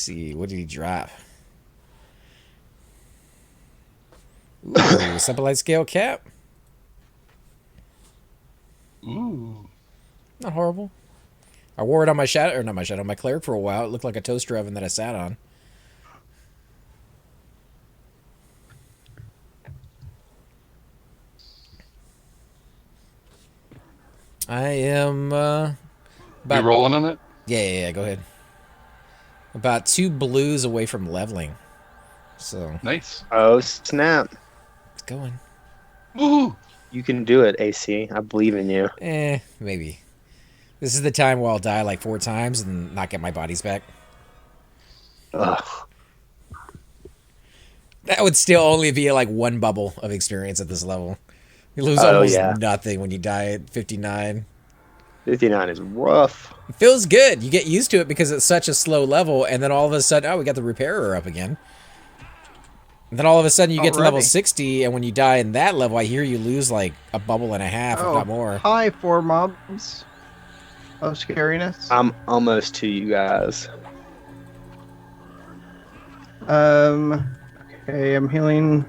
see, what did he drop? Ooh, simple light scale cap. Ooh. Not horrible. I wore it on my shadow, or not my shadow, my cleric for a while. It looked like a toaster oven that I sat on. I am You about rolling on it? yeah. Go ahead. About 2 blues away from leveling, so Nice. Oh, snap. it's going. Woohoo! You can do it, AC. I believe in you. Maybe. This is the time where I'll die like 4 times and not get my bodies back. Ugh. That would still only be like 1 bubble of experience at this level. You lose Oh, almost yeah. nothing when you die at 59. 59 is rough. It feels good. You get used to it because it's such a slow level, and then all of a sudden, oh, we got the repairer up again. And then all of a sudden, you get to level 60, and when you die in that level, I hear you lose like a bubble and a half, if not more. Hi, 4 mobs of scariness. I'm almost to you guys. Okay, I'm healing.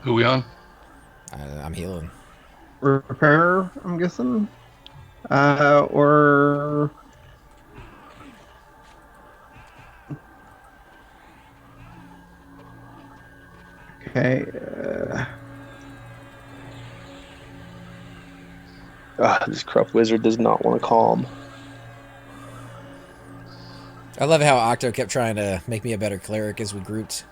Who we on? I'm healing. Repair, I'm guessing. Or... Okay, This corrupt wizard does not want to calm. I love how Octo kept trying to make me a better cleric as we grouped.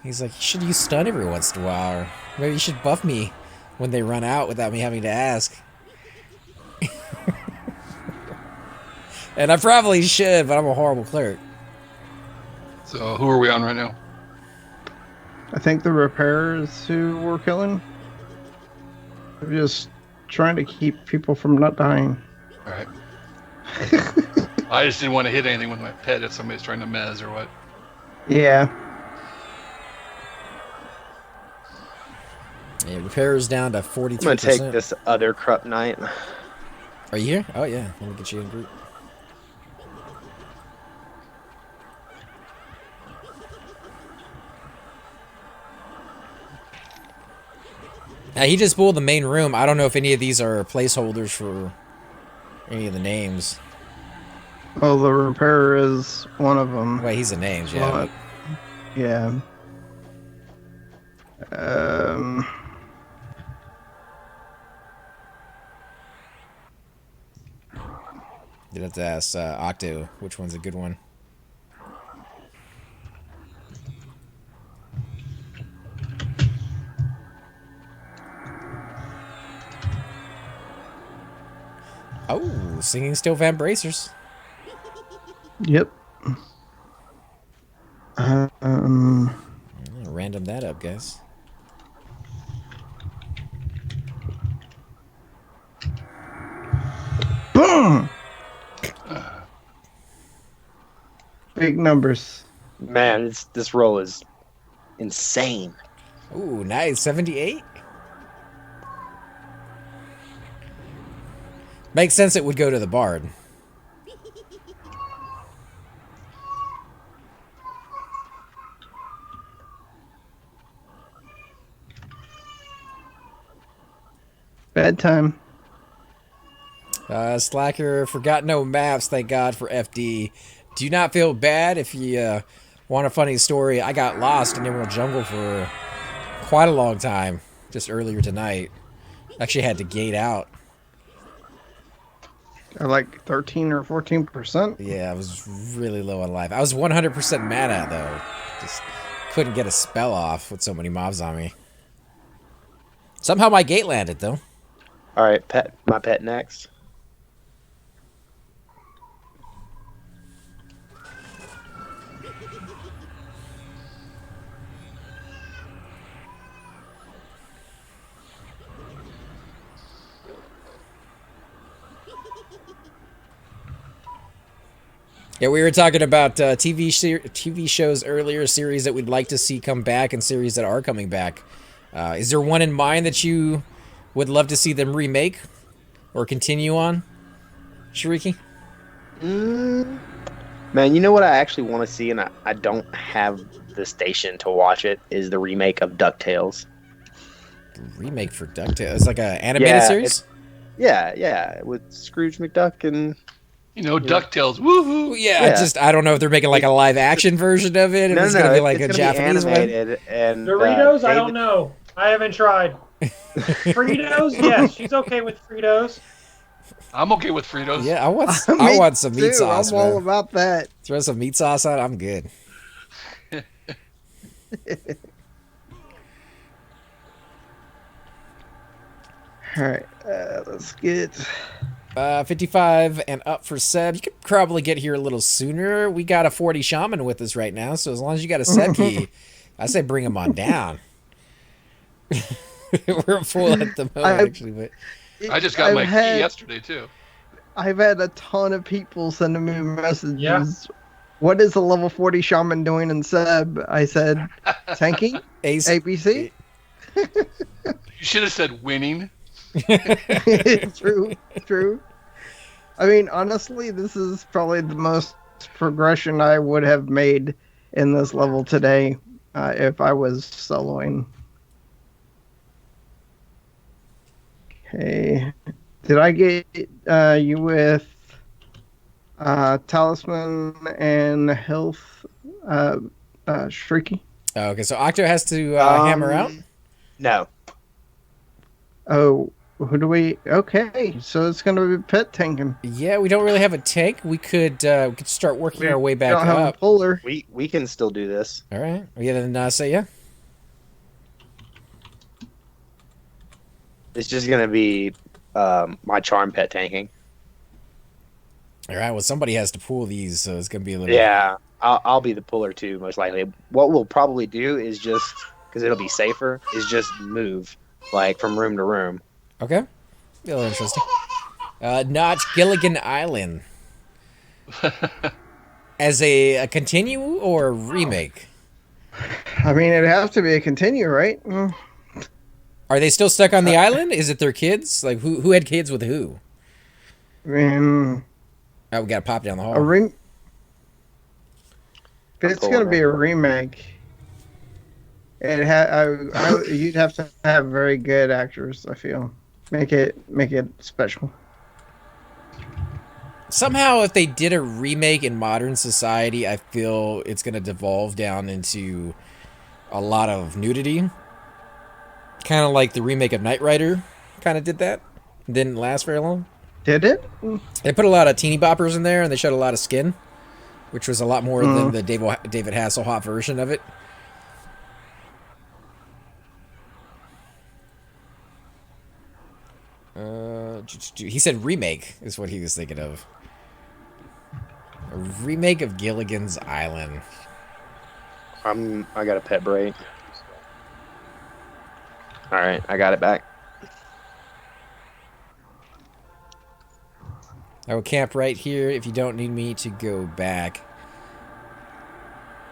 He's like, you should use stun every once in a while, or maybe you should buff me when they run out without me having to ask. And I probably should, but I'm a horrible cleric. So who are we on right now? I think the repair is who we're killing. I'm just trying to keep people from not dying. All right. I just didn't want to hit anything with my pet if somebody's trying to mez or what. Yeah. Yeah, repair's down to 43%. I'm going to take this other corrupt knight. Are you here? Oh, yeah. Let me get you in group. He just pulled the main room. I don't know if any of these are placeholders for any of the names. Well, the repair is one of them. Wait, he's the names, yeah. Yeah. You'd have to ask Octo which one's a good one. Oh, singing still Van Bracers. Yep. Random that up, guys. Boom! Big numbers. Man, this roll is insane. Ooh, nice. 78? Makes sense it would go to the Bard. Bedtime. Slacker, forgot no maps, thank God for FD. Do not feel bad if you want a funny story. I got lost in Emerald Jungle for quite a long time, just earlier tonight. Actually had to gate out. Like 13 or 14%. Yeah, I was really low on life. I was 100% mana, though. Just couldn't get a spell off with so many mobs on me. Somehow my gate landed, though. All right, my pet next. Yeah, we were talking about TV shows earlier, series that we'd like to see come back and series that are coming back. Is there one in mind that you would love to see them remake or continue on? Shrieky? Man, you know what I actually want to see, and I don't have the station to watch it, is the remake of DuckTales. Remake for DuckTales. It's like an animated Yeah, series? Yeah, with Scrooge McDuck and DuckTales. Woohoo! Well, yeah, I don't know if they're making like a live action version of it. If it's going to be like a Japanese be animated and Doritos? I don't know. I haven't tried. Fritos? Yes, she's okay with Fritos. I'm okay with Fritos. Yeah, I want some meat sauce. I'm all Man. about that. Throw some meat sauce on. I'm good. All right, let's get 55 and up for Seb. You could probably get here a little sooner. We got a 40 shaman with us right now, so as long as you got a Seb key, I say bring him on down. We're full at the moment, actually. But I just got my key yesterday, too. I've had a ton of people sending me messages. Yeah. What is a level 40 shaman doing in Seb? I said, tanking? Ace. ABC? You should have said winning. True. I mean, honestly, this is probably the most progression I would have made in this level today if I was soloing. Okay. Did I get you with Talisman and Health Shrieky? Oh, okay, so Octo has to hammer out? No. Oh, who do we... Okay, so it's going to be pet tanking. Yeah, we don't really have a tank. We could start working our way back don't have up. a puller. We can still do this. All right. Yeah, then say yeah. It's just going to be my charm pet tanking. All right, well, somebody has to pull these, so it's going to be a little... Yeah, I'll be the puller too, most likely. What we'll probably do is just, because it'll be safer, is just move, like, from room to room. Okay. Be a little interesting. Not Gilligan Island. As a continue or a remake? I mean, it'd have to be a continue, right? Are they still stuck on the island? Is it their kids? Like, who had kids with who? I mean... Oh, we got to pop down the hall. If it's going to be a remake, you'd have to have very good actors, I feel. Make it special. Somehow, if they did a remake in modern society, I feel it's going to devolve down into a lot of nudity. Kind of like the remake of Knight Rider kind of did that. Didn't last very long. Did it? They put a lot of teeny boppers in there, and they showed a lot of skin, which was a lot more than the David Hasselhoff version of it. He said remake is what he was thinking of. A remake of Gilligan's Island. I got a pet break. All right, I got it back. I will camp right here if you don't need me to go back.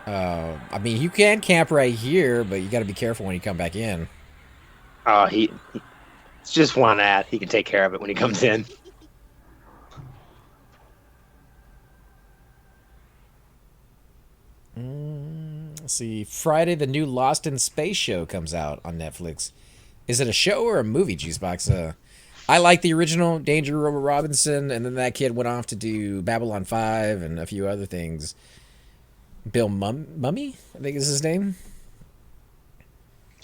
I mean, you can camp right here, but you got to be careful when you come back in. Oh, it's just one ad. He can take care of it when he comes in. Let's see. Friday, the new Lost in Space show comes out on Netflix. Is it a show or a movie, Juicebox? I like the original Danger Robert Robinson, and then that kid went off to do Babylon 5 and a few other things. Bill Mummy, I think is his name.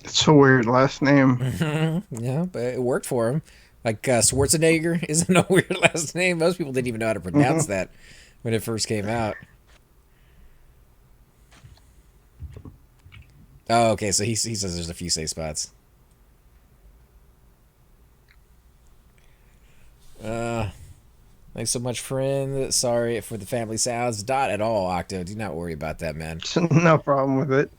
It's a weird last name. Yeah, but it worked for him. Like Schwarzenegger isn't a weird last name. Most people didn't even know how to pronounce that when it first came out. Oh, okay, so he says there's a few safe spots. Thanks so much, friend. Sorry for the family sounds. Not at all, Octo. Do not worry about that, man. No problem with it.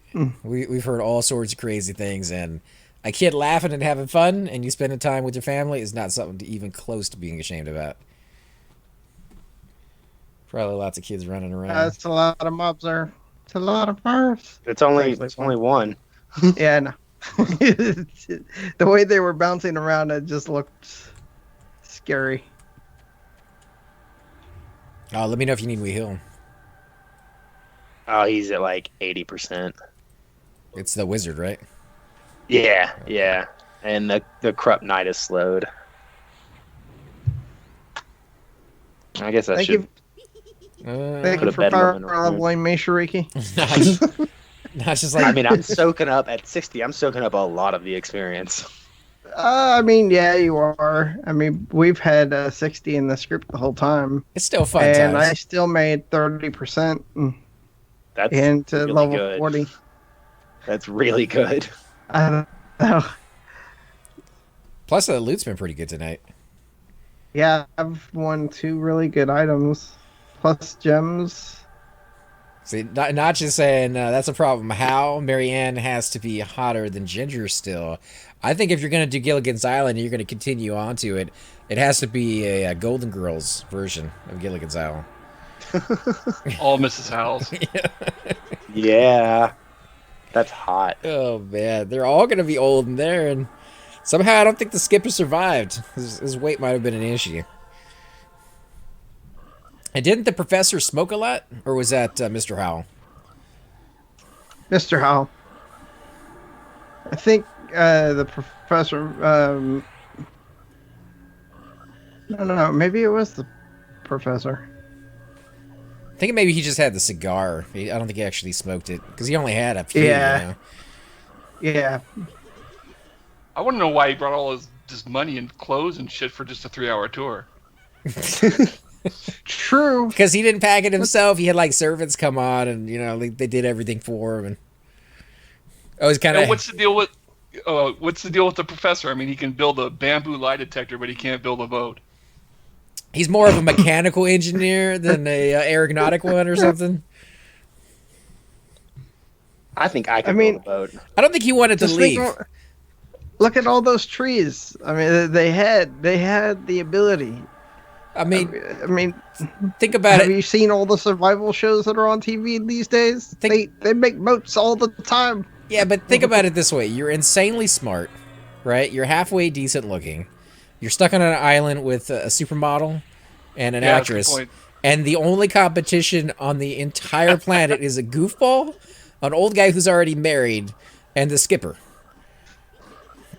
We've heard all sorts of crazy things, and a kid laughing and having fun, and you spending time with your family is not something to even close to being ashamed about. Probably lots of kids running around. That's a lot of mobs there. It's a lot of birds. It's only one. Yeah, no. The way they were bouncing around, it just looked scary. Let me know if you need me heal. Oh, he's at like 80%. It's the wizard, right? Yeah, yeah. And the corrupt knight is slowed. I guess I Thank should. Thank Put you a for bedlam power in our leveling me, Shariki. Not just like I mean, I'm soaking up at 60. I'm soaking up a lot of the experience. I mean, yeah, you are. I mean, we've had 60 in the script the whole time, it's still fun and times. I still made 30% That's into really level good. 40. That's really good. I don't know. Plus, the loot's been pretty good tonight. Yeah, I've won 2 really good items, plus gems. See, not just saying that's a problem. How Marianne has to be hotter than Ginger still. I think if you're going to do Gilligan's Island and you're going to continue on to it, it has to be a Golden Girls version of Gilligan's Island. All Mrs. Howells. Yeah. That's hot. Oh, man. They're all going to be old in there, and somehow I don't think the skipper survived. His weight might have been an issue. And didn't the professor smoke a lot? Or was that Mr. Howell? Mr. Howell. I think the professor. No, maybe it was the professor. I think maybe he just had the cigar. I don't think he actually smoked it. Because he only had a few, Yeah. you know? Yeah. I want to know why he brought all his money and clothes and shit for just a 3-hour tour. True. Because he didn't pack it himself. He had like servants come on and, you know, like, they did everything for him. And I was kind And of. what's the deal with the professor? I mean, he can build a bamboo lie detector, but he can't build a boat. He's more of a mechanical engineer than a aeronautic one or something. I think I could mean- build a boat. I don't think he wanted to Just leave. look at all those trees. I mean, they had the ability. I mean, think about have it. you seen all the survival shows that are on TV these days? They make boats all the time. Yeah, but think about it this way. You're insanely smart, right? You're halfway decent looking. You're stuck on an island with a supermodel and an Yeah, that's a good actress. point. And the only competition on the entire planet is a goofball, an old guy who's already married, and the skipper.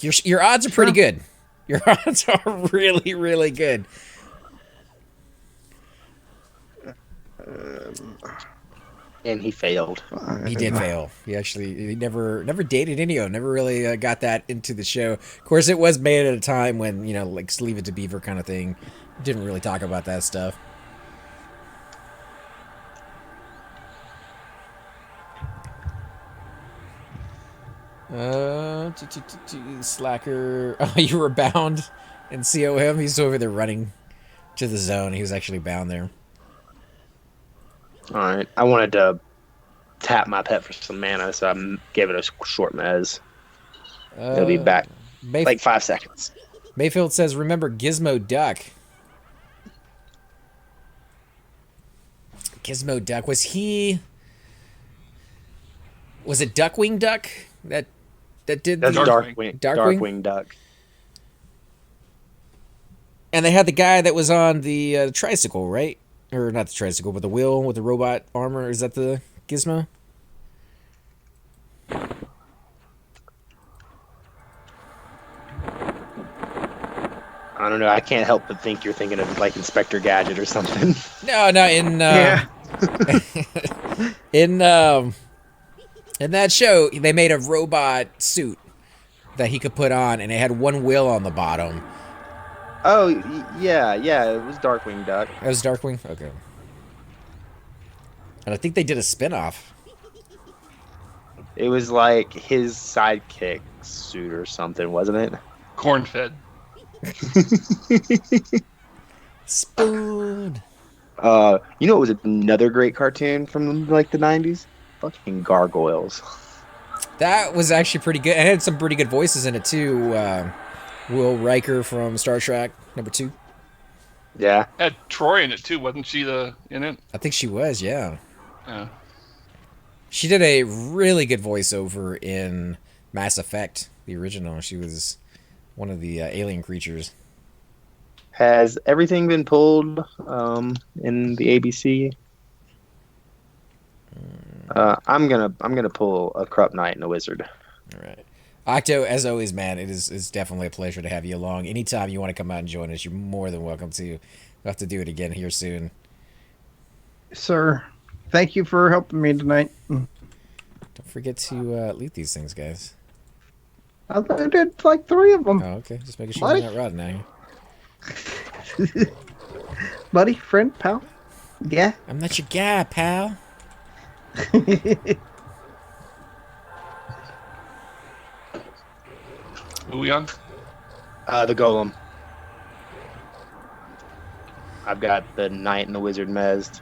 Your odds are pretty good. Your odds are really, really good. And he failed. He did fail. He never dated Inio. Never really got that into the show. Of course, it was made at a time when, you know, like Leave It to Beaver kind of thing. Didn't really talk about that stuff. Slacker. Oh, you were bound in COM. He's over there running to the zone. He was actually bound there. All right. I wanted to tap my pet for some mana, so I gave it a short mez. It'll be back like 5 seconds. Mayfield says, remember Gizmo Duck. Gizmo Duck. Was it Duckwing Duck that did That's the Darkwing Duck. And they had the guy that was on the tricycle, right? Or not the tricycle, but the wheel with the robot armor. Is that the Gizmo? I don't know. I can't help but think you're thinking of like Inspector Gadget or something. No, in that show, they made a robot suit that he could put on, and it had one wheel on the bottom. Oh, yeah. It was Darkwing Duck. That was Darkwing? Okay. And I think they did a spin-off. It was like his sidekick suit or something, wasn't it? Corn-fed. Spoon. You know what was another great cartoon from like the 90s? Fucking Gargoyles. That was actually pretty good. And it had some pretty good voices in it, too. Will Riker from Star Trek, #2. Yeah. Had Troy in it too, wasn't she in it? I think she was, yeah. Yeah. She did a really good voiceover in Mass Effect, the original. She was one of the alien creatures. Has everything been pulled in the ABC? I'm gonna pull a Corrupt Knight and a Wizard. All right. Octo, as always, man, it's definitely a pleasure to have you along. Anytime you want to come out and join us, you're more than welcome to. We'll have to do it again here soon. Sir, thank you for helping me tonight. Don't forget to loot these things, guys. I did like 3 of them. Oh, okay. Just making sure you're not rotting now. Buddy, friend, pal. Yeah. I'm not your guy, pal. Who we on? The Golem. I've got the Knight and the Wizard mezzed.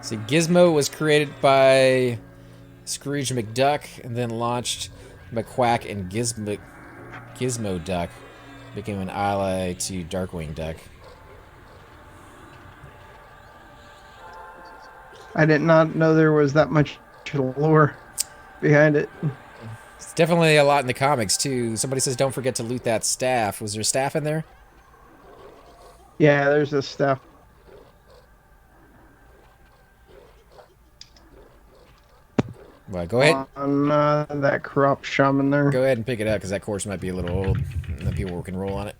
See, Gizmo was created by Scrooge McDuck and then launched McQuack and Gizmo Duck. Became an ally to Darkwing Duck. I did not know there was that much lore behind it. It's definitely a lot in the comics, too. Somebody says don't forget to loot that staff. Was there a staff in there? Yeah, there's this stuff. Well, go ahead. On that corrupt shaman there. Go ahead and pick it up, because that course might be a little old. And then people can roll on it.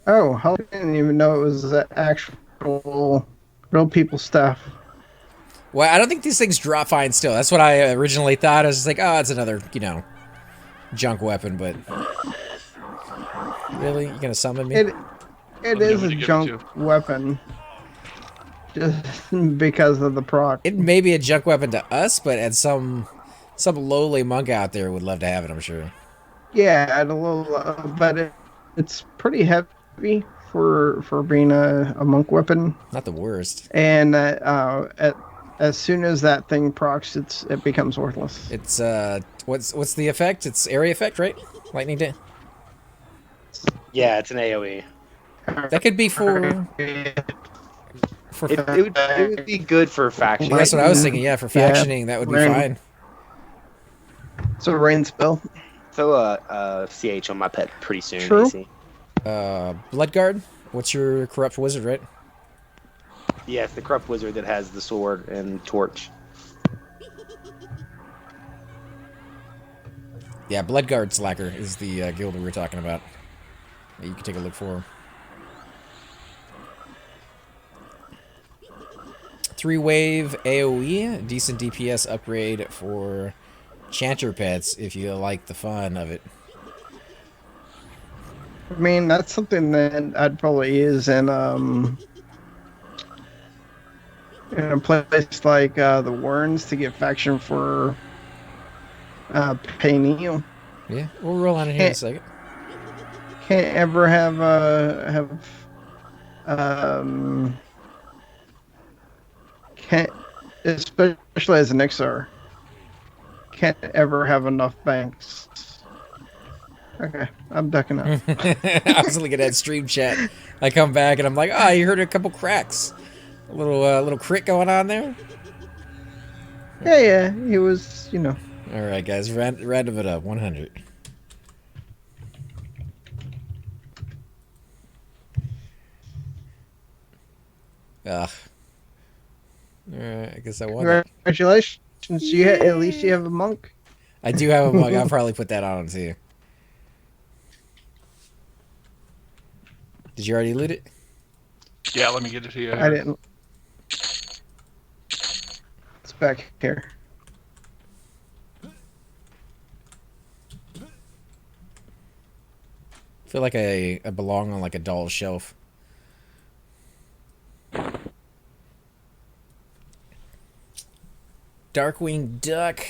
Oh, I didn't even know it was the actual real people stuff. Well, I don't think these things drop fine still. That's what I originally thought. I was just like, oh, it's another, junk weapon, but... Really? You gonna summon me? It is a junk weapon. Just because of the proc. It may be a junk weapon to us, but at some lowly monk out there would love to have it, I'm sure. Yeah, at a little, but it's pretty heavy for being a monk weapon. Not the worst. And as soon as that thing procs, it becomes worthless. It's what's the effect? It's area effect, right? Lightning day. Yeah, it's an AOE. That could be for It would be good for faction. That's what I was thinking. Yeah, for factioning, that would be fine. It's a rain spell. Throw a CH on my pet pretty soon. True. AC. Bloodguard. What's your corrupt wizard, right? Yeah, it's the Corrupt Wizard that has the sword and torch. Yeah, Bloodguard Slacker is the guild we were talking about. You can take a look for. 3-wave AoE, decent DPS upgrade for Chanter pets if you like the fun of it. I mean, that's something that I'd probably use in a place like the Warrens to get faction for Payneal. Yeah, we'll roll on it here in a second. Can't ever have can't, especially as an XR, can't ever have enough banks. Okay, I'm ducking out. I was looking at stream chat. I come back and I'm like, oh, you heard a couple cracks. A little crit going on there. Yeah, it was, All right, guys, random it up, 100. Ugh. Alright, I guess I won it. Congratulations, at least you have a monk. I do have a mug. I'll probably put that on too. Did you already loot it? Yeah, let me get it here. I didn't. It's back here. I feel like I belong on like a doll's shelf. Darkwing Duck.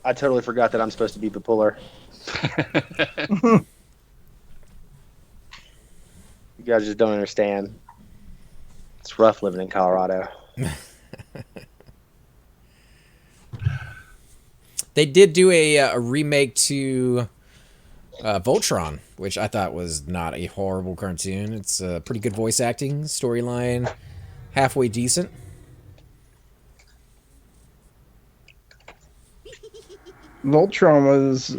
I totally forgot that I'm supposed to be the puller. You guys just don't understand. It's rough living in Colorado. They did do a remake to Voltron, which I thought was not a horrible cartoon. It's pretty good voice acting, storyline, halfway decent. Voltron was,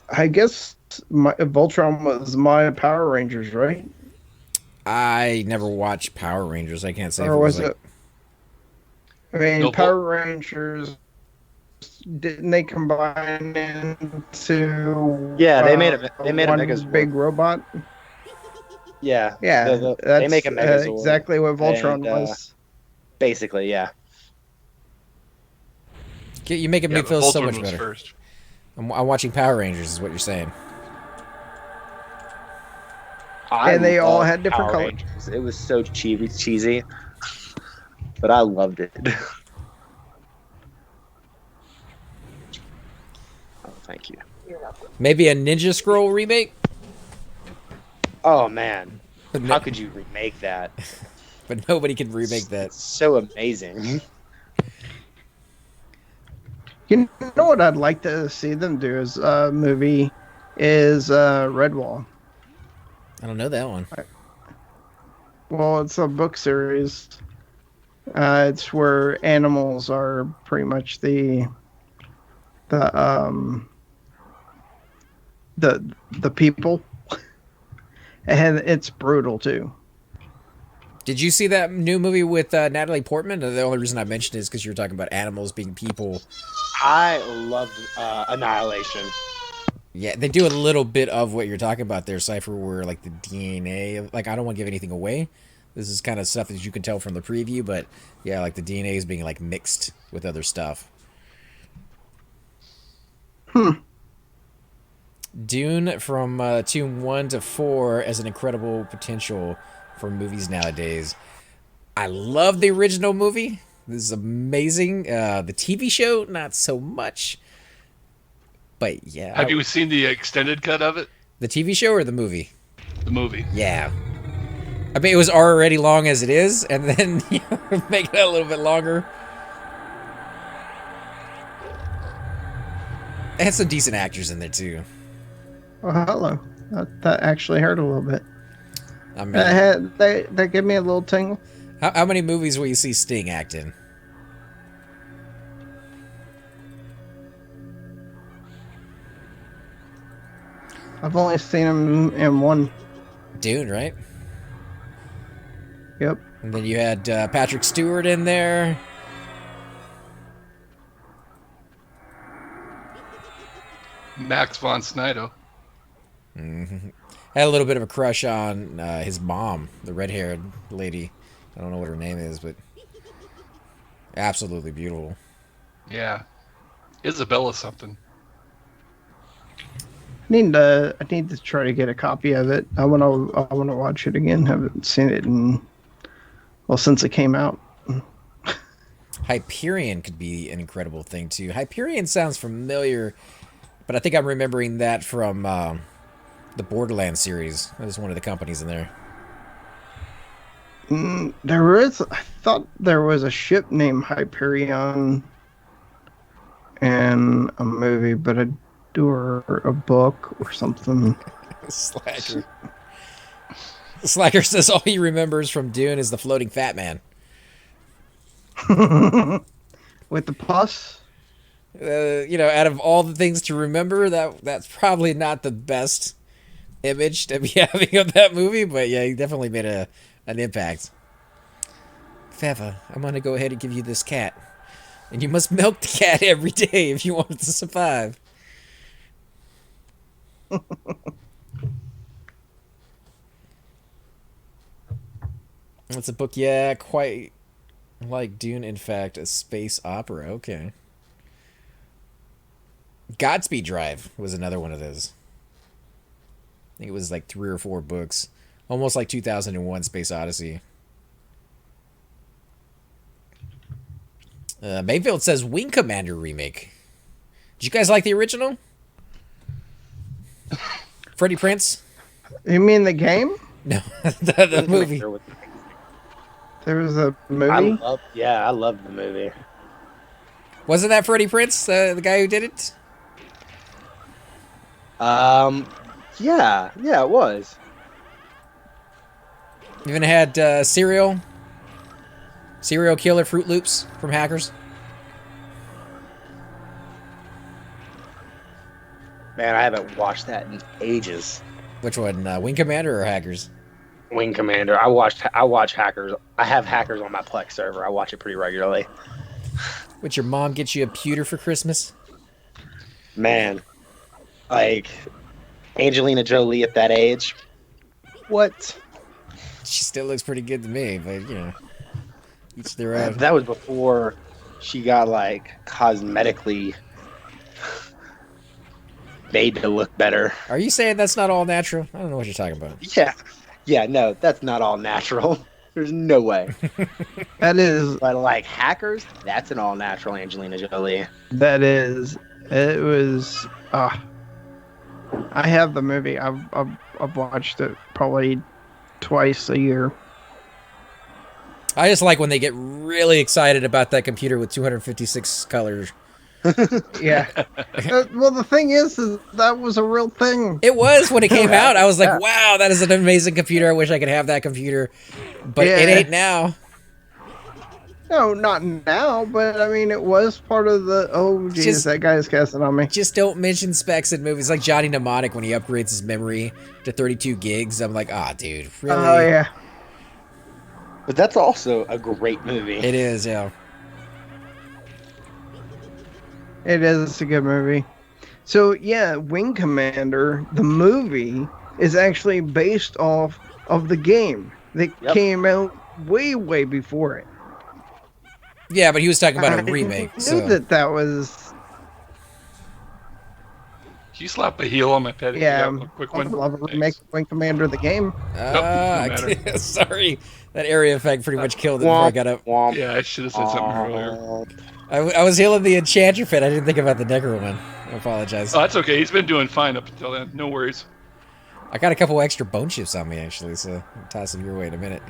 I guess, Voltron was my Power Rangers, right? I never watched Power Rangers. I can't say if Or it was was like. it? I mean, No, Power Rangers, didn't they combine into Yeah, they made a one Megazord. big robot? Yeah, Yeah, they that's make a Megazord. exactly what Voltron and, was. Basically, yeah. You're making me Yeah, but feel so Voltron much was better. first. I'm watching Power Rangers, is what you're saying. And they all loved had different Power colors. Rangers. It was so cheesy, but I loved it. Oh, thank you. Maybe a Ninja Scroll remake, Oh man, but, how could you remake that? but nobody can remake that. It's so amazing. You know what I'd like to see them do as a movie is Redwall. I don't know that one. Well, it's a book series. It's where animals are pretty much the people, and it's brutal too. Did you see that new movie with Natalie Portman? The only reason I mentioned it is because you were talking about animals being people. I loved Annihilation. Yeah, they do a little bit of what you're talking about there, Cypher, where like the DNA, like I don't want to give anything away. This is kind of stuff that you can tell from the preview, but yeah, like the DNA is being like mixed with other stuff. Dune from Tune 1 to 4 as an incredible potential for movies nowadays. I love the original movie. This is amazing. The TV show, not so much. But yeah. Have you seen the extended cut of it? The TV show or the movie? The movie. Yeah. I mean, it was already long as it is, and then you know, make it a little bit longer. It had some decent actors in there, too. Oh, hello. That actually hurt a little bit. I mean, That gave me a little tingle. how many movies will you see Sting act in? I've only seen him in one. Dune, right? Yep. And then you had Patrick Stewart in there. Max von Sydow. Had a little bit of a crush on his mom, the red-haired lady. I don't know what her name is, but absolutely beautiful. Yeah. Isabella something. I need to try to get a copy of it. I wanna watch it again. Haven't seen it since it came out. Hyperion could be an incredible thing too. Hyperion sounds familiar, but I think I'm remembering that from the Borderlands series. That was one of the companies in there. I thought there was a ship named Hyperion in a movie, but or a book or something. Slacker. Slacker says all he remembers from Dune is the floating fat man. With the pus? Out of all the things to remember, that's probably not the best image to be having of that movie, but yeah, he definitely made an impact. Feva, I'm gonna go ahead and give you this cat. And you must milk the cat every day if you want it to survive. It's a book, yeah, quite like Dune, in fact, a space opera. Okay. Godspeed Drive was another one of those. I think it was like 3 or 4 books. Almost like 2001 Space Odyssey. Mayfield says Wing Commander remake. Did you guys like the original? Freddie Prinze? You mean the game? No, the movie. There was a movie? I love the movie. Wasn't that Freddie Prinze, the guy who did it? Yeah, it was. Even had serial killer Fruit Loops from Hackers. Man, I haven't watched that in ages. Which one, Wing Commander or Hackers? Wing Commander. I watch Hackers. I have Hackers on my Plex server. I watch it pretty regularly. Would your mom get you a pewter for Christmas? Man, like Angelina Jolie at that age. What? She still looks pretty good to me, but you know, each their own. That was before she got like cosmetically made to look better. Are you saying that's not all natural? I don't know what you're talking about. Yeah, no, that's not all natural. There's no way. That is. But like Hackers, that's an all natural Angelina Jolie. That is. It was. I have the movie. I've watched it probably twice a year. I just like when they get really excited about that computer with 256 colors. Yeah. Well, the thing is that was a real thing. It was when it came out. I was like, wow, that is an amazing computer. I wish I could have that computer. But it ain't now. No, not now, but I mean, it was part of the. Oh, Jesus, that guy's casting on me. Just don't mention specs in movies. Like Johnny Mnemonic when he upgrades his memory to 32 gigs. I'm like, dude, really? Oh, yeah. But that's also a great movie. It is, yeah. It is. It's a good movie. So, yeah, Wing Commander, the movie, is actually based off of the game that came out way, way before it. Yeah, but he was talking about a remake. I knew that was... Can you slap a heel on my pet? Yeah, a quick one. I'd love a remake of Wing Commander the game. Sorry. That area effect pretty much killed it before I got up. Yeah, I should have said something earlier. I was healing the Enchanter Pit. I didn't think about the Necro one. I apologize. Oh, that's okay. He's been doing fine up until then. No worries. I got a couple extra bone chips on me, actually, so I'll toss them your way in a minute.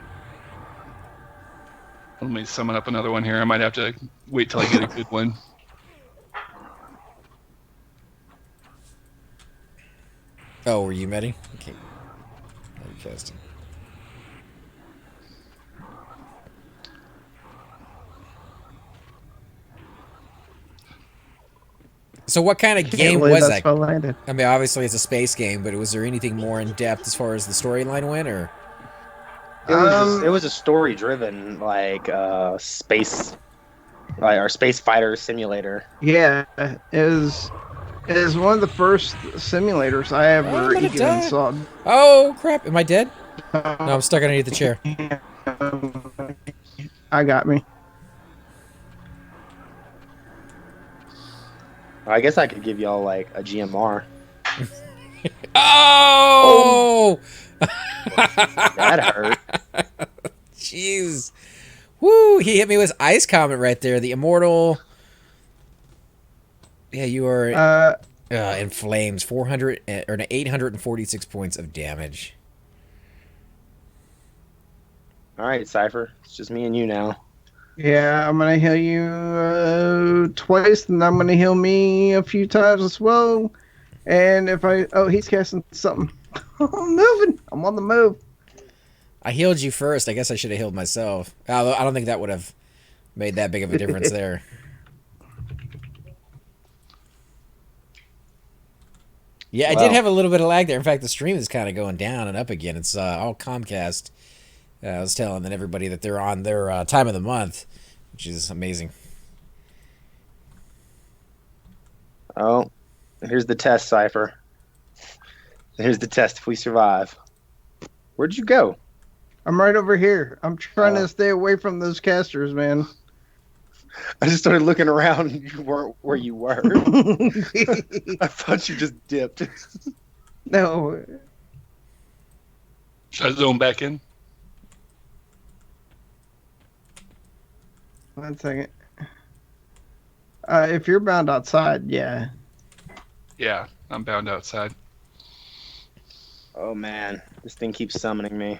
Let me summon up another one here. I might have to wait till I get a good one. Oh, were you Medi? Okay. I'm casting. So what kind of game was that? I mean, obviously it's a space game, but was there anything more in depth as far as the storyline went, or? It was a story driven like space, like our space fighter simulator. Yeah, it was one of the first simulators I ever even saw. Oh crap! Am I dead? No, I'm stuck underneath the chair. I got me. I guess I could give y'all like a GMR. Oh! That hurt. Jeez. Woo! He hit me with Ice Comet right there. The immortal. Yeah, you are in flames. 846 points of damage. All right, Cypher. It's just me and you now. Yeah, I'm gonna heal you twice, and I'm gonna heal me a few times as well. And if he's casting something. I'm moving. I'm on the move. I healed you first. I guess I should have healed myself. Although I don't think that would have made that big of a difference there. Yeah, I did have a little bit of lag there. In fact, the stream is kind of going down and up again. It's all Comcast. I was telling everybody that they're on their time of the month, which is amazing. Oh, here's the test, Cypher. Here's the test if we survive. Where'd you go? I'm right over here. I'm trying to stay away from those casters, man. I just started looking around and you weren't where you were. I thought you just dipped. No. Should I zone back in? 1 second. If you're bound outside, yeah. Yeah, I'm bound outside. Oh man, this thing keeps summoning me.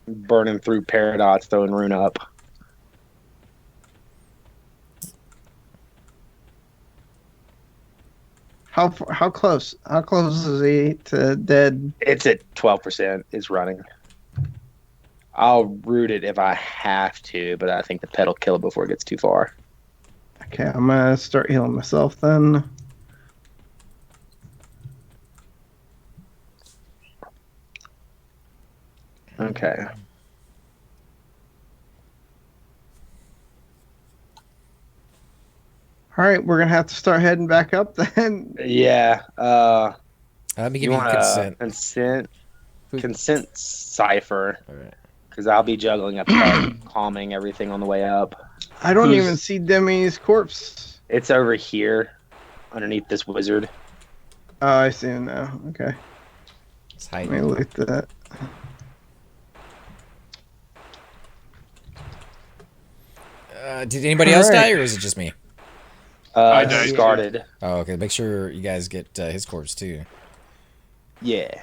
Burning through Paradox, throwing Rune up. How close? How close is he to dead? It's at 12%. It's running. I'll root it if I have to, but I think the pet will kill it before it gets too far. Okay, I'm gonna start healing myself then. Okay. All right, we're gonna have to start heading back up then. Yeah. Let me give You you want consent. consent cipher, All right. because I'll be juggling a pet, calming everything on the way up. I don't Who's- even see Demi's corpse. It's over here, underneath this wizard. Oh, I see him now. Okay, It's let me hiding. look at that. Did anybody else Alright. die, or is it just me? I died too. Discarded. Oh, okay. Make sure you guys get his corpse too. Yeah.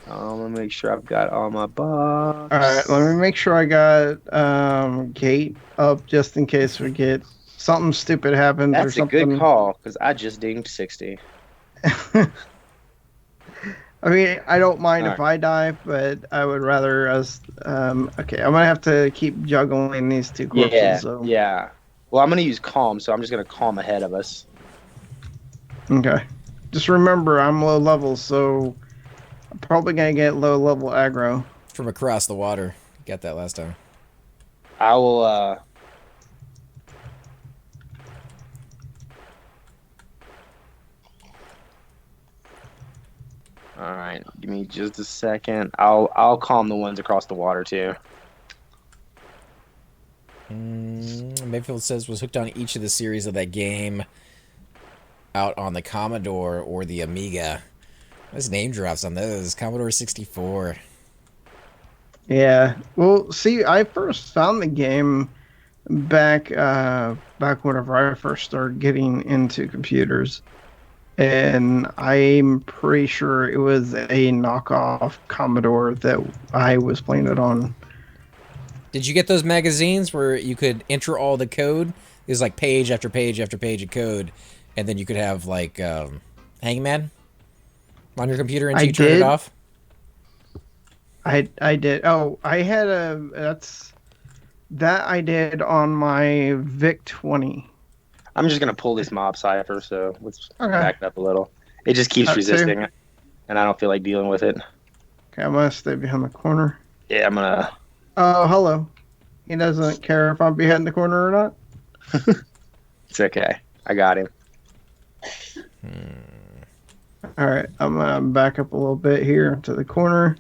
Let me make sure I've got all my box. All right, let me make sure I got gate up just in case we get something stupid happens or That's a something. good call, because I just dinged 60. I mean, I don't mind All if I die, but I would rather us. Okay, I'm gonna have to keep juggling these two corpses. Yeah, So. yeah. Well, I'm going to use calm, so I'm just going to calm ahead of us. Okay. Just remember, I'm low level, so I'm probably gonna get low level aggro. From across the water. Got that last time. I will, Alright, give me just a second. I'll calm the ones across the water, too. Mayfield says was hooked on each of the series of that game out on the Commodore or the Amiga. Those name drops on those. Commodore 64. Yeah. Well, see, I first found the game back whenever I first started getting into computers, and I'm pretty sure it was a knockoff Commodore that I was playing it on. Did you get those magazines where you could enter all the code? It was like page after page after page of code, and then you could have like Hangman on your computer until I you turned it did. off? I did. Oh, I had that I did on my VIC 20. I'm just going to pull this mob cipher, so let's Okay. back it up a little. It just keeps That too. resisting, and I don't feel like dealing with it. Okay, I'm gonna stay behind the corner. Yeah, I'm going to... Oh, hello. He doesn't care if I'm behind the corner or not. It's okay. I got him. All right, I'm gonna back up a little bit here to the corner.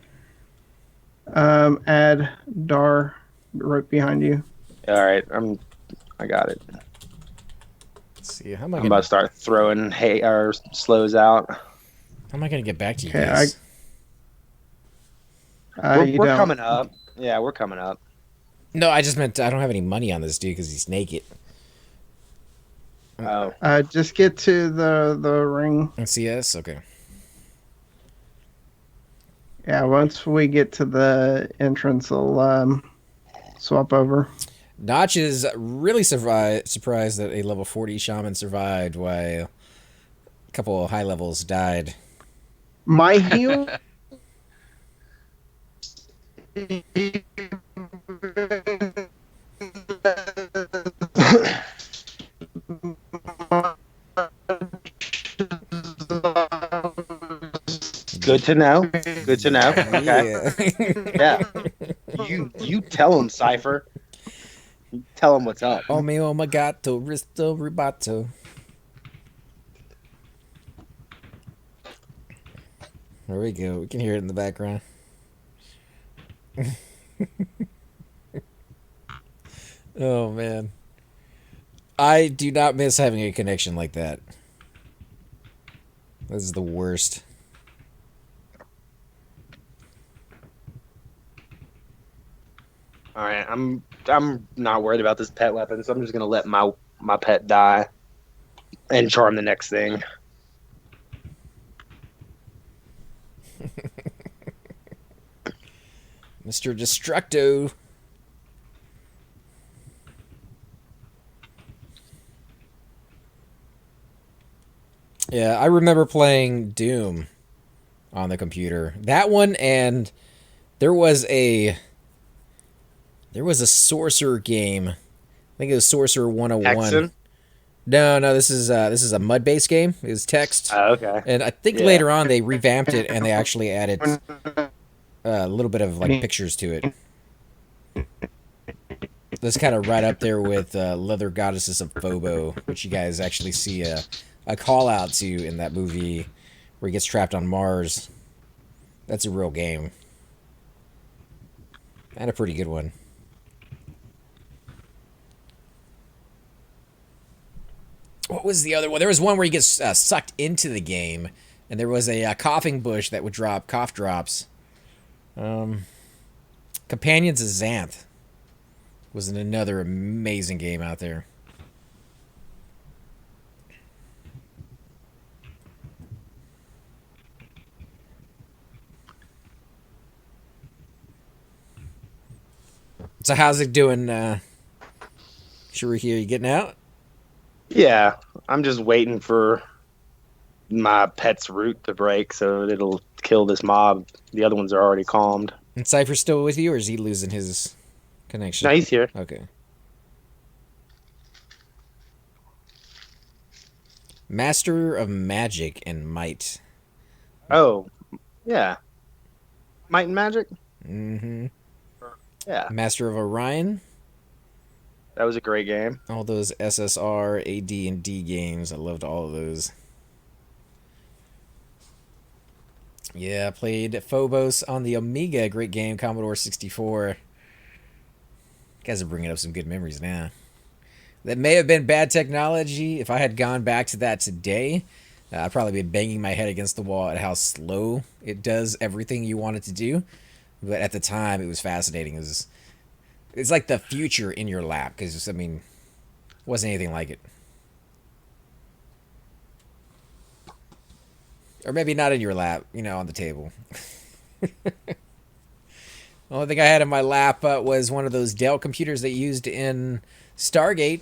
Add Dar right behind you. Alright, I got it. Let's see. How am I I'm gonna, about to start throwing slows out. how am I gonna get back to you Okay, guys? You We're don't. coming up. Yeah, we're coming up. No, I just meant I don't have any money on this dude because he's naked. Oh, Just get to the ring. And CS? Okay. Yeah, once we get to the entrance, I'll swap over. Notch is really surprised that a level 40 shaman survived while a couple of high levels died. My heal. good to know. Good to know. Okay. Yeah. Yeah. You tell him, Cypher. You tell him what's up. Oh my gato, risto ribato. There we go. We can hear it in the background. Oh man. I do not miss having a connection like that. This is the worst. All right, I'm not worried about this pet weapon, so I'm just gonna let my pet die and charm the next thing. Mr. Destructo. Yeah, I remember playing Doom on the computer. That one, and there was a sorcerer game. I think it was Sorcerer 101. Hexen? No, no, this is a mud-based game. It's text, Oh, okay. and I think Yeah. later on they revamped it and they actually added a little bit of like pictures to it. That's kind of right up there with Leather Goddesses of Phobo, which you guys actually see a call out to in that movie where he gets trapped on Mars. That's a real game. And a pretty good one. What was the other one? There was one where he gets sucked into the game, and there was a coughing bush that would drop cough drops. Companions of Xanth was another amazing game out there. So how's it doing, Shurihi? Are you getting out? Yeah, I'm just waiting for my pet's root to break so it'll kill this mob. The other ones are already calmed. And Cypher's still with you, or is he losing his connection? No, he's here. Okay. Master of Magic and Might. Oh, yeah. Might and Magic? Mm-hmm. Yeah, Master of Orion. that was a great game. All those SSR, AD, and D games. I loved all of those. Yeah, I played Phobos on the Amiga. Great game. Commodore 64. You guys are bringing up some good memories now. That may have been bad technology. If I had gone back to that today, I'd probably be banging my head against the wall at how slow it does everything you want it to do. But at the time, it was fascinating. It's like the future in your lap, because, I mean, it wasn't anything like it. Or maybe not in your lap, on the table. The only thing I had in my lap was one of those Dell computers they used in Stargate,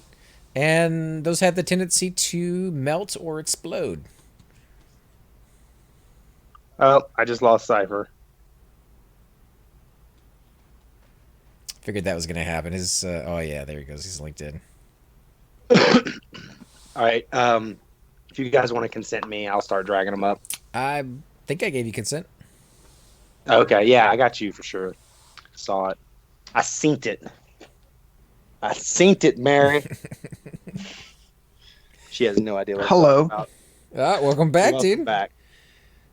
and those had the tendency to melt or explode. Oh, I just lost Cypher. Figured that was going to happen. Oh yeah, there he goes. He's linked in. All right. If you guys want to consent me, I'll start dragging them up. I think I gave you consent. Okay, yeah, I got you for sure. Saw it. I synced it. Mary. She has no idea what Hello. I'm talking about. Welcome back, Welcome dude. back.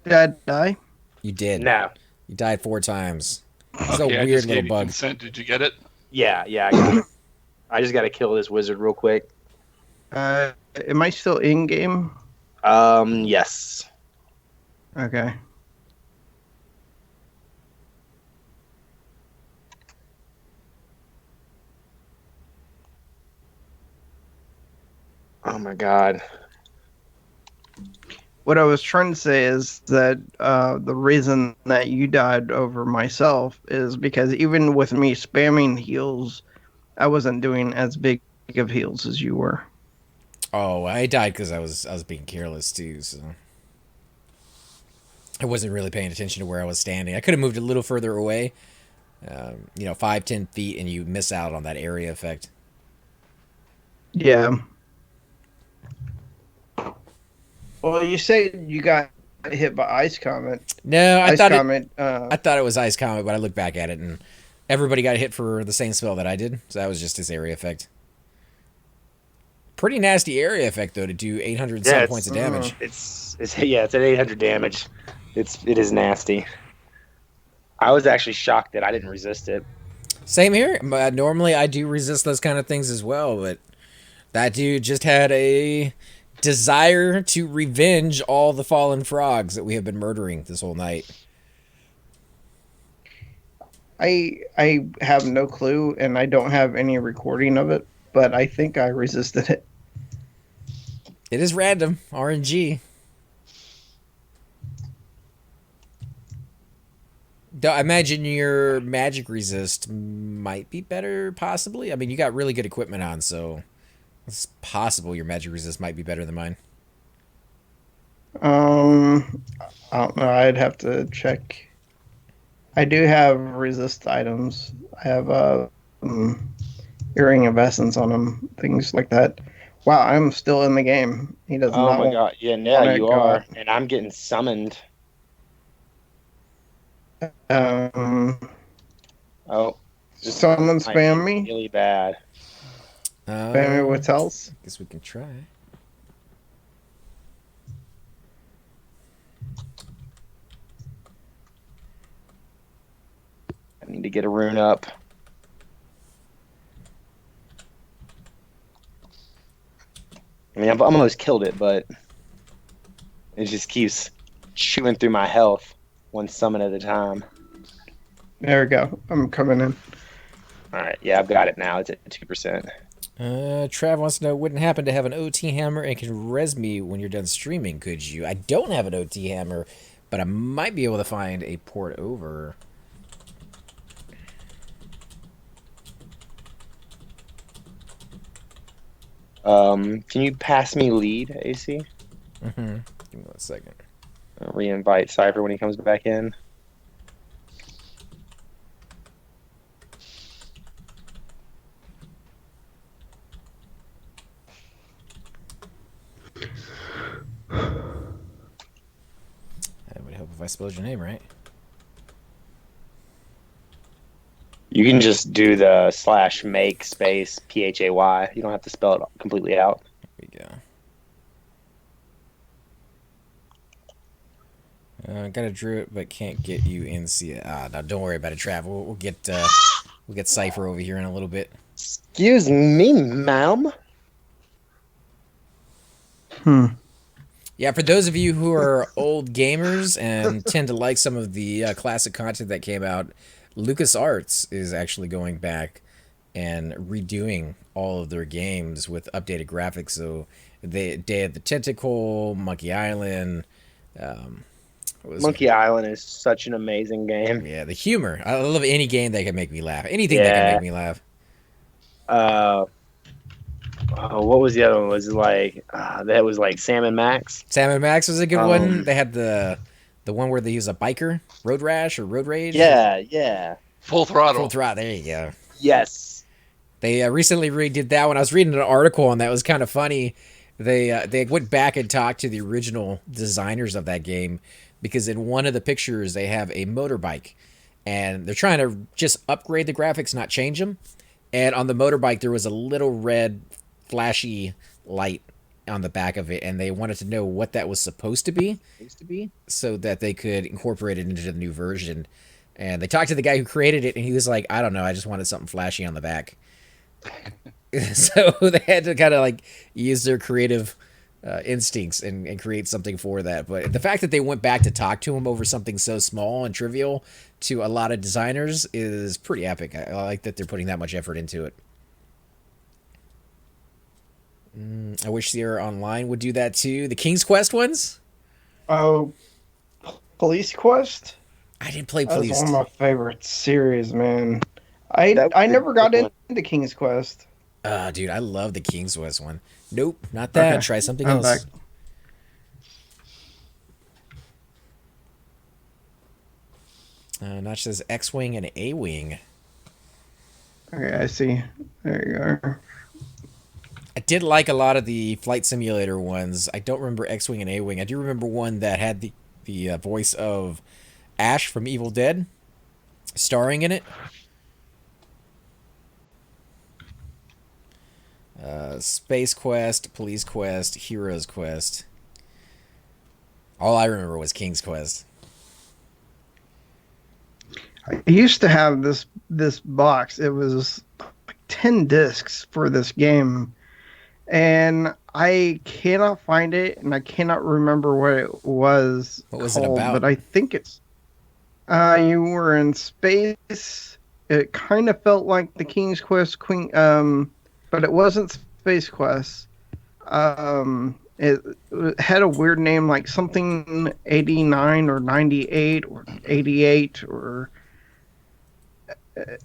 Did I die? You did. No. You died 4 times. It's a Okay, I weird just gave little you bug. consent. Did you get it? Yeah, I got it. I just got to kill this wizard real quick. Am I still in game? Yes. Okay. Oh my god. What I was trying to say is that the reason that you died over myself is because even with me spamming heals, I wasn't doing as big of heals as you were. Oh, I died because I was being careless too, so I wasn't really paying attention to where I was standing. I could have moved a little further away, 5-10 feet, and you miss out on that area effect. Yeah. Well, you say you got hit by Ice Comet. No, I thought Comet. it was Ice Comet, but I looked back at it and everybody got hit for the same spell that I did, so that was just his area effect. Pretty nasty area effect though to do 800 some points of damage. It's at 800 damage. It is nasty. I was actually shocked that I didn't resist it. Same here. Normally I do resist those kind of things as well, but that dude just had a desire to revenge all the fallen frogs that we have been murdering this whole night. I have no clue, and I don't have any recording of it, but I think I resisted it. It is random. RNG. I imagine your magic resist might be better, possibly. I mean, you got really good equipment on, so it's possible your magic resist might be better than mine. I don't know. I'd have to check. I do have resist items. I have Earring of Essence on them, things like that. Wow, I'm still in the game. He does Oh not my want god. Yeah, yeah, to you go are. out. And I'm getting summoned. Um, Oh, this someone might be spam me. really bad. Spam me I what else? guess we can try. I need to get a rune up. I mean, I've almost killed it, but it just keeps chewing through my health one summon at a time. There we go. I'm coming in. All right, yeah, I've got it now. It's at 2%. Trav wants to know, wouldn't happen to have an OT hammer and can res me when you're done streaming, could you? I don't have an OT hammer, but I might be able to find a port over. Can you pass me lead, AC? Mm-hmm. Give me 1 second. I'll re-invite Cypher when he comes back in. That would help if I spelled your name right. You can just do the /make space PHAY. You don't have to spell it completely out. There we go. Got a druid, but can't get you in. No, don't worry about it, Trav. We'll get Cypher over here in a little bit. Excuse me, ma'am. Yeah, for those of you who are old gamers and tend to like some of the classic content that came out, LucasArts is actually going back and redoing all of their games with updated graphics. So the Day of the Tentacle, Monkey Island. Monkey Island is such an amazing game. Yeah, the humor. I love any game that can make me laugh. Anything that Yeah. can make me laugh. What was the other one? Was it like that was like Sam and Max? Sam and Max was a good one. They had the one where they use a biker, Road Rash or Road Rage. Yeah. Full throttle. Full throttle. There you go. Yes. They recently redid that one. I was reading an article and that was kind of funny. They went back and talked to the original designers of that game because in one of the pictures they have a motorbike and they're trying to just upgrade the graphics, not change them. And on the motorbike there was a little red flashy light on the back of it, and they wanted to know what that was supposed to be so that they could incorporate it into the new version. And they talked to the guy who created it, and he was like, I don't know, I just wanted something flashy on the back. So they had to kind of like use their creative instincts and create something for that. But the fact that they went back to talk to him over something so small and trivial to a lot of designers is pretty epic. I like that they're putting that much effort into it. I wish Sierra Online would do that too. The King's Quest ones? Oh, Police Quest? I didn't play That's Police. one of my favorite series, man. I never got into King's Quest. Dude, I love the King's Quest one. Nope, not that. Okay. Try something I'm else. back. Notch says X-Wing and A-Wing. Okay, I see. There you go. I did like a lot of the Flight Simulator ones. I don't remember X-Wing and A-Wing. I do remember one that had the voice of Ash from Evil Dead starring in it. Space Quest, Police Quest, Heroes Quest. All I remember was King's Quest. I used to have this box. It was like 10 discs for this game. And I cannot find it, and I cannot remember what it was. What was called, it about? But I think it's you were in space. It kind of felt like the King's Quest but it wasn't Space Quest. It had a weird name, like something 89 or 98 or 88 or.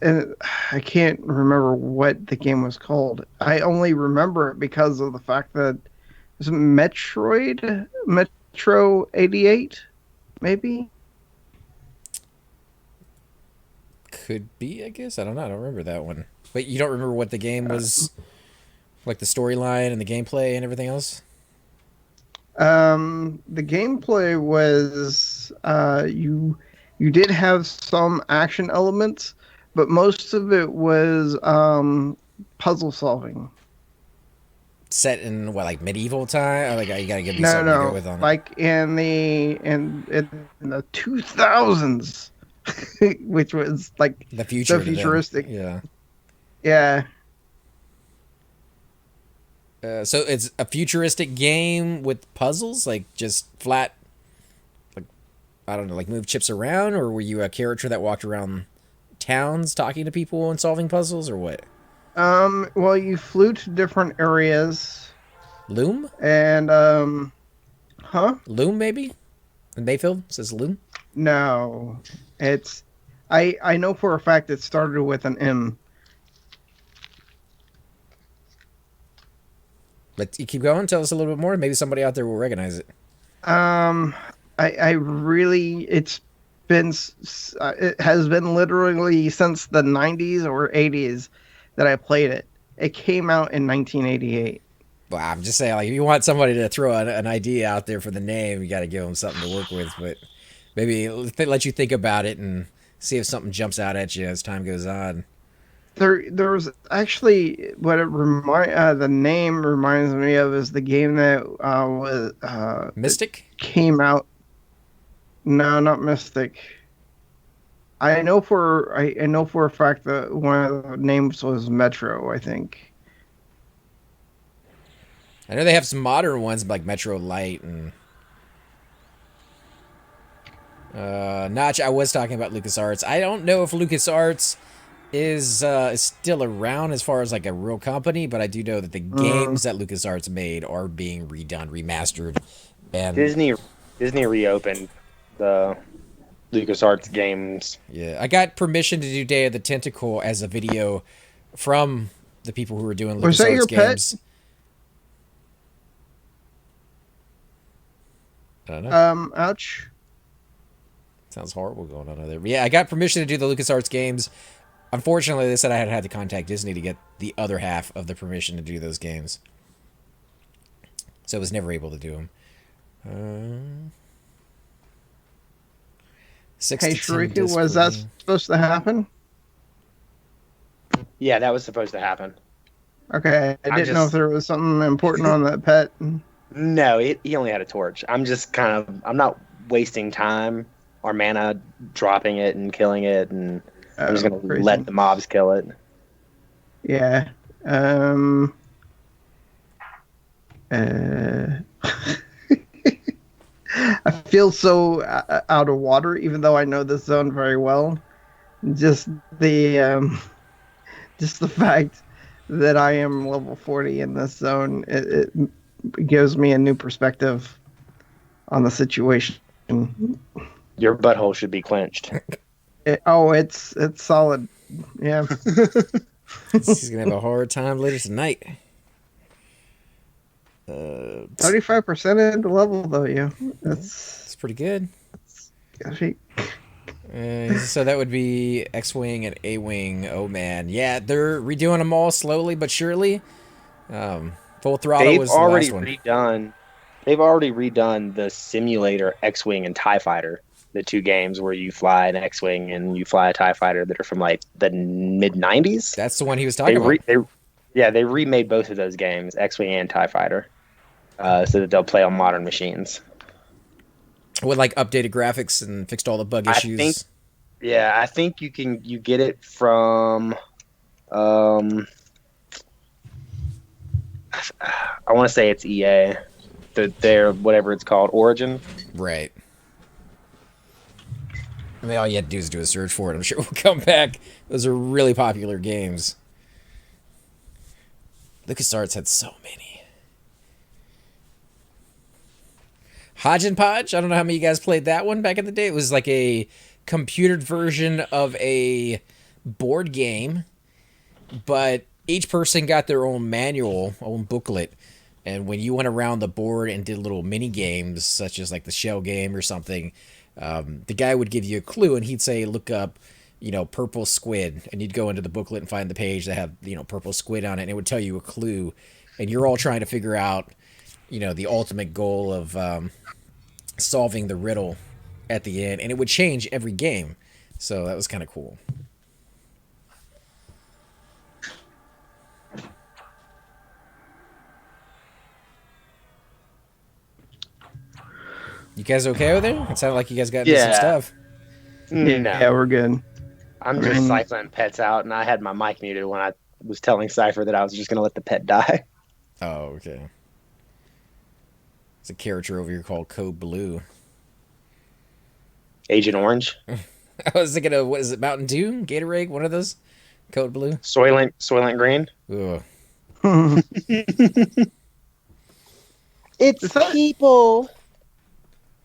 I can't remember what the game was called. I only remember it because of the fact that it was Metro 88, maybe. Could be, I guess. I don't know. I don't remember that one. But you don't remember what the game was Like the storyline and the gameplay and everything else? The gameplay was you did have some action elements, but most of it was puzzle solving. Set in what, like medieval time? Or like you gotta give me No, something to go no, with on it. like in the 2000s, which was like The future. so to them. futuristic. Yeah. Yeah. So it's a futuristic game with puzzles, like just flat, like I don't know, like move chips around, or were you a character that walked around towns talking to people and solving puzzles, or what? Well, you flew to different areas, Loom? and huh? Loom, maybe? In Mayfield it says Loom. No, it's I know for a fact it started with an M. But you keep going. Tell us a little bit more. Maybe somebody out there will recognize it. I really it has been literally since the 90s or 80s that I played it. It came out in 1988. Well, I'm just saying, like, if you want somebody to throw an idea out there for the name, you got to give them something to work with. But maybe let you think about it and see if something jumps out at you as time goes on. There was actually what the name reminds me of is the game that was Mystic? came out. No, not Mystic. I know for a fact that one of the names was Metro, I think. I know they have some modern ones like Metro Light and Notch. I was talking about LucasArts. I don't know if LucasArts is still around as far as like a real company, but I do know that the games that LucasArts made are being redone, remastered, and Disney reopened the LucasArts games. yeah, I got permission to do Day of the Tentacle as a video from the people who were doing Was that your LucasArts games. pet? I don't know. Ouch. Sounds horrible going on over there. But yeah, I got permission to do the LucasArts games. Unfortunately, they said I had to contact Disney to get the other half of the permission to do those games. So I was never able to do them. 6 Hey, to 10 Sharika, disc was that rating. supposed to happen? Yeah, that was supposed to happen. Okay, I I'm didn't know just- if there was something important on that pet. No, he only had a torch. I'm not wasting time or mana dropping it and killing it, and I'm just gonna Crazy. let the mobs kill it. Yeah. I feel so out of water, even though I know this zone very well. Just just the fact that I am level 40 in this zone, it gives me a new perspective on the situation. Your butthole should be clenched. It's solid. Yeah. He's going to have a hard time later tonight. 35% into level, though, yeah. It's pretty good. Actually, So that would be X-Wing and A-Wing. Oh, man. Yeah, they're redoing them all slowly but surely. Full Throttle was the last one. They've already redone the simulator X-Wing and TIE Fighter, the two games where you fly an X-Wing and you fly a TIE Fighter that are from like the mid-90s. That's the one he was talking about. They remade both of those games, X-Wing and TIE Fighter, so that they'll play on modern machines. With like updated graphics and fixed all the bug issues. I think you get it from I want to say it's EA. Their whatever it's called, Origin. Right. I mean, all you had to do is do a search for it. I'm sure we'll come back. Those are really popular games. LucasArts had so many. Hodgepodge. I don't know how many of you guys played that one back in the day. It was like a computered version of a board game, but each person got their own manual, own booklet. And when you went around the board and did little mini games, such as like the shell game or something, the guy would give you a clue and he'd say, look up, purple squid, and you'd go into the booklet and find the page that had, purple squid on it, and it would tell you a clue, and you're all trying to figure out, the ultimate goal of solving the riddle at the end, and it would change every game. So that was kind of cool. You guys okay over there? It sounded like you guys got into some stuff. Yeah, we're good. I'm just cycling pets out, and I had my mic muted when I was telling Cypher that I was just going to let the pet die. Oh, okay. There's a character over here called Code Blue. Agent Orange. I was thinking of, what is it, Mountain Dew? Gatorade? One of those? Code Blue? Soylent Green. Ugh. It's people.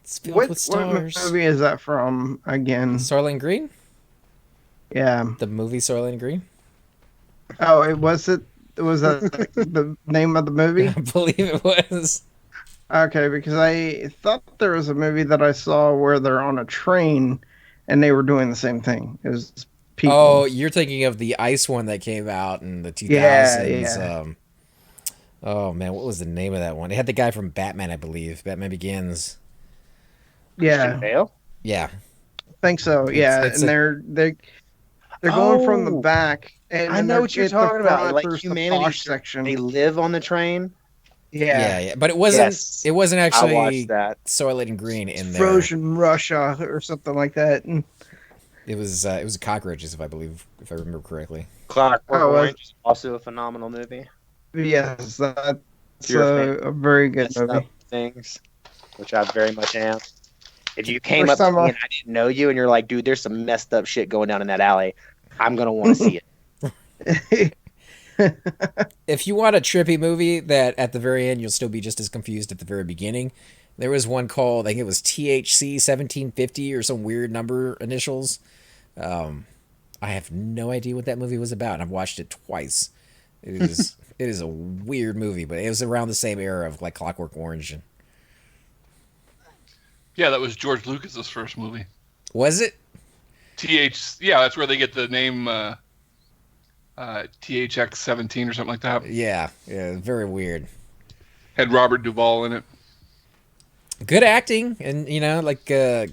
It's filled with stars. What movie is that from again? Soylent Green? Yeah. The movie Soylent Green? Oh, was that the name of the movie? I believe it was. Okay, because I thought there was a movie that I saw where they're on a train and they were doing the same thing. It was people. Oh, you're thinking of the ice one that came out in the 2000s. Yeah. Oh, man, what was the name of that one? It had the guy from Batman, I believe. Batman Begins. Yeah. Bale? Yeah. I think so. Yeah, It's and they're going from the Oh, back. And I know what you're at the talking about. front, Like there's the humanity posh section. They live on the train. Yeah. But it wasn't. Yes. It wasn't I actually watched that. Soylent Green in there. Frozen Russia or something like that. And It was cockroaches, if I remember correctly. Cleric Oh, Orange is also a phenomenal movie. yes, that's You're a very good Messed up movie. things, which I very much am. If you came First up to time me and I didn't know you, and you're like, "Dude, there's some messed up shit going down in that alley," I'm gonna want to see it. If you want a trippy movie that at the very end you'll still be just as confused at the very beginning, there was one called, I think it was THC 1750 or some weird number initials. I have no idea what that movie was about, and I've watched it twice. It is a weird movie, but it was around the same era of like Clockwork Orange. Yeah, that was George Lucas's first movie. Was it? Yeah, that's where they get the name THX 17 or something like that. Yeah, very weird. Had Robert Duvall in it. Good acting, and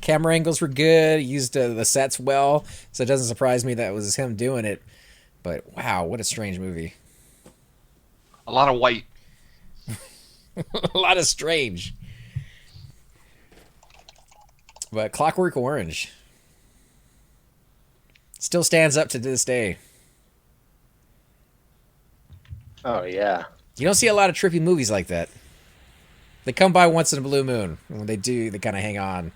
camera angles were good. He used the sets well, so it doesn't surprise me that it was him doing it. But wow, what a strange movie. A lot of white. A lot of strange. But Clockwork Orange still stands up to this day. Oh yeah. You don't see a lot of trippy movies like that. They come by once in a blue moon, and when they do, they kind of hang on.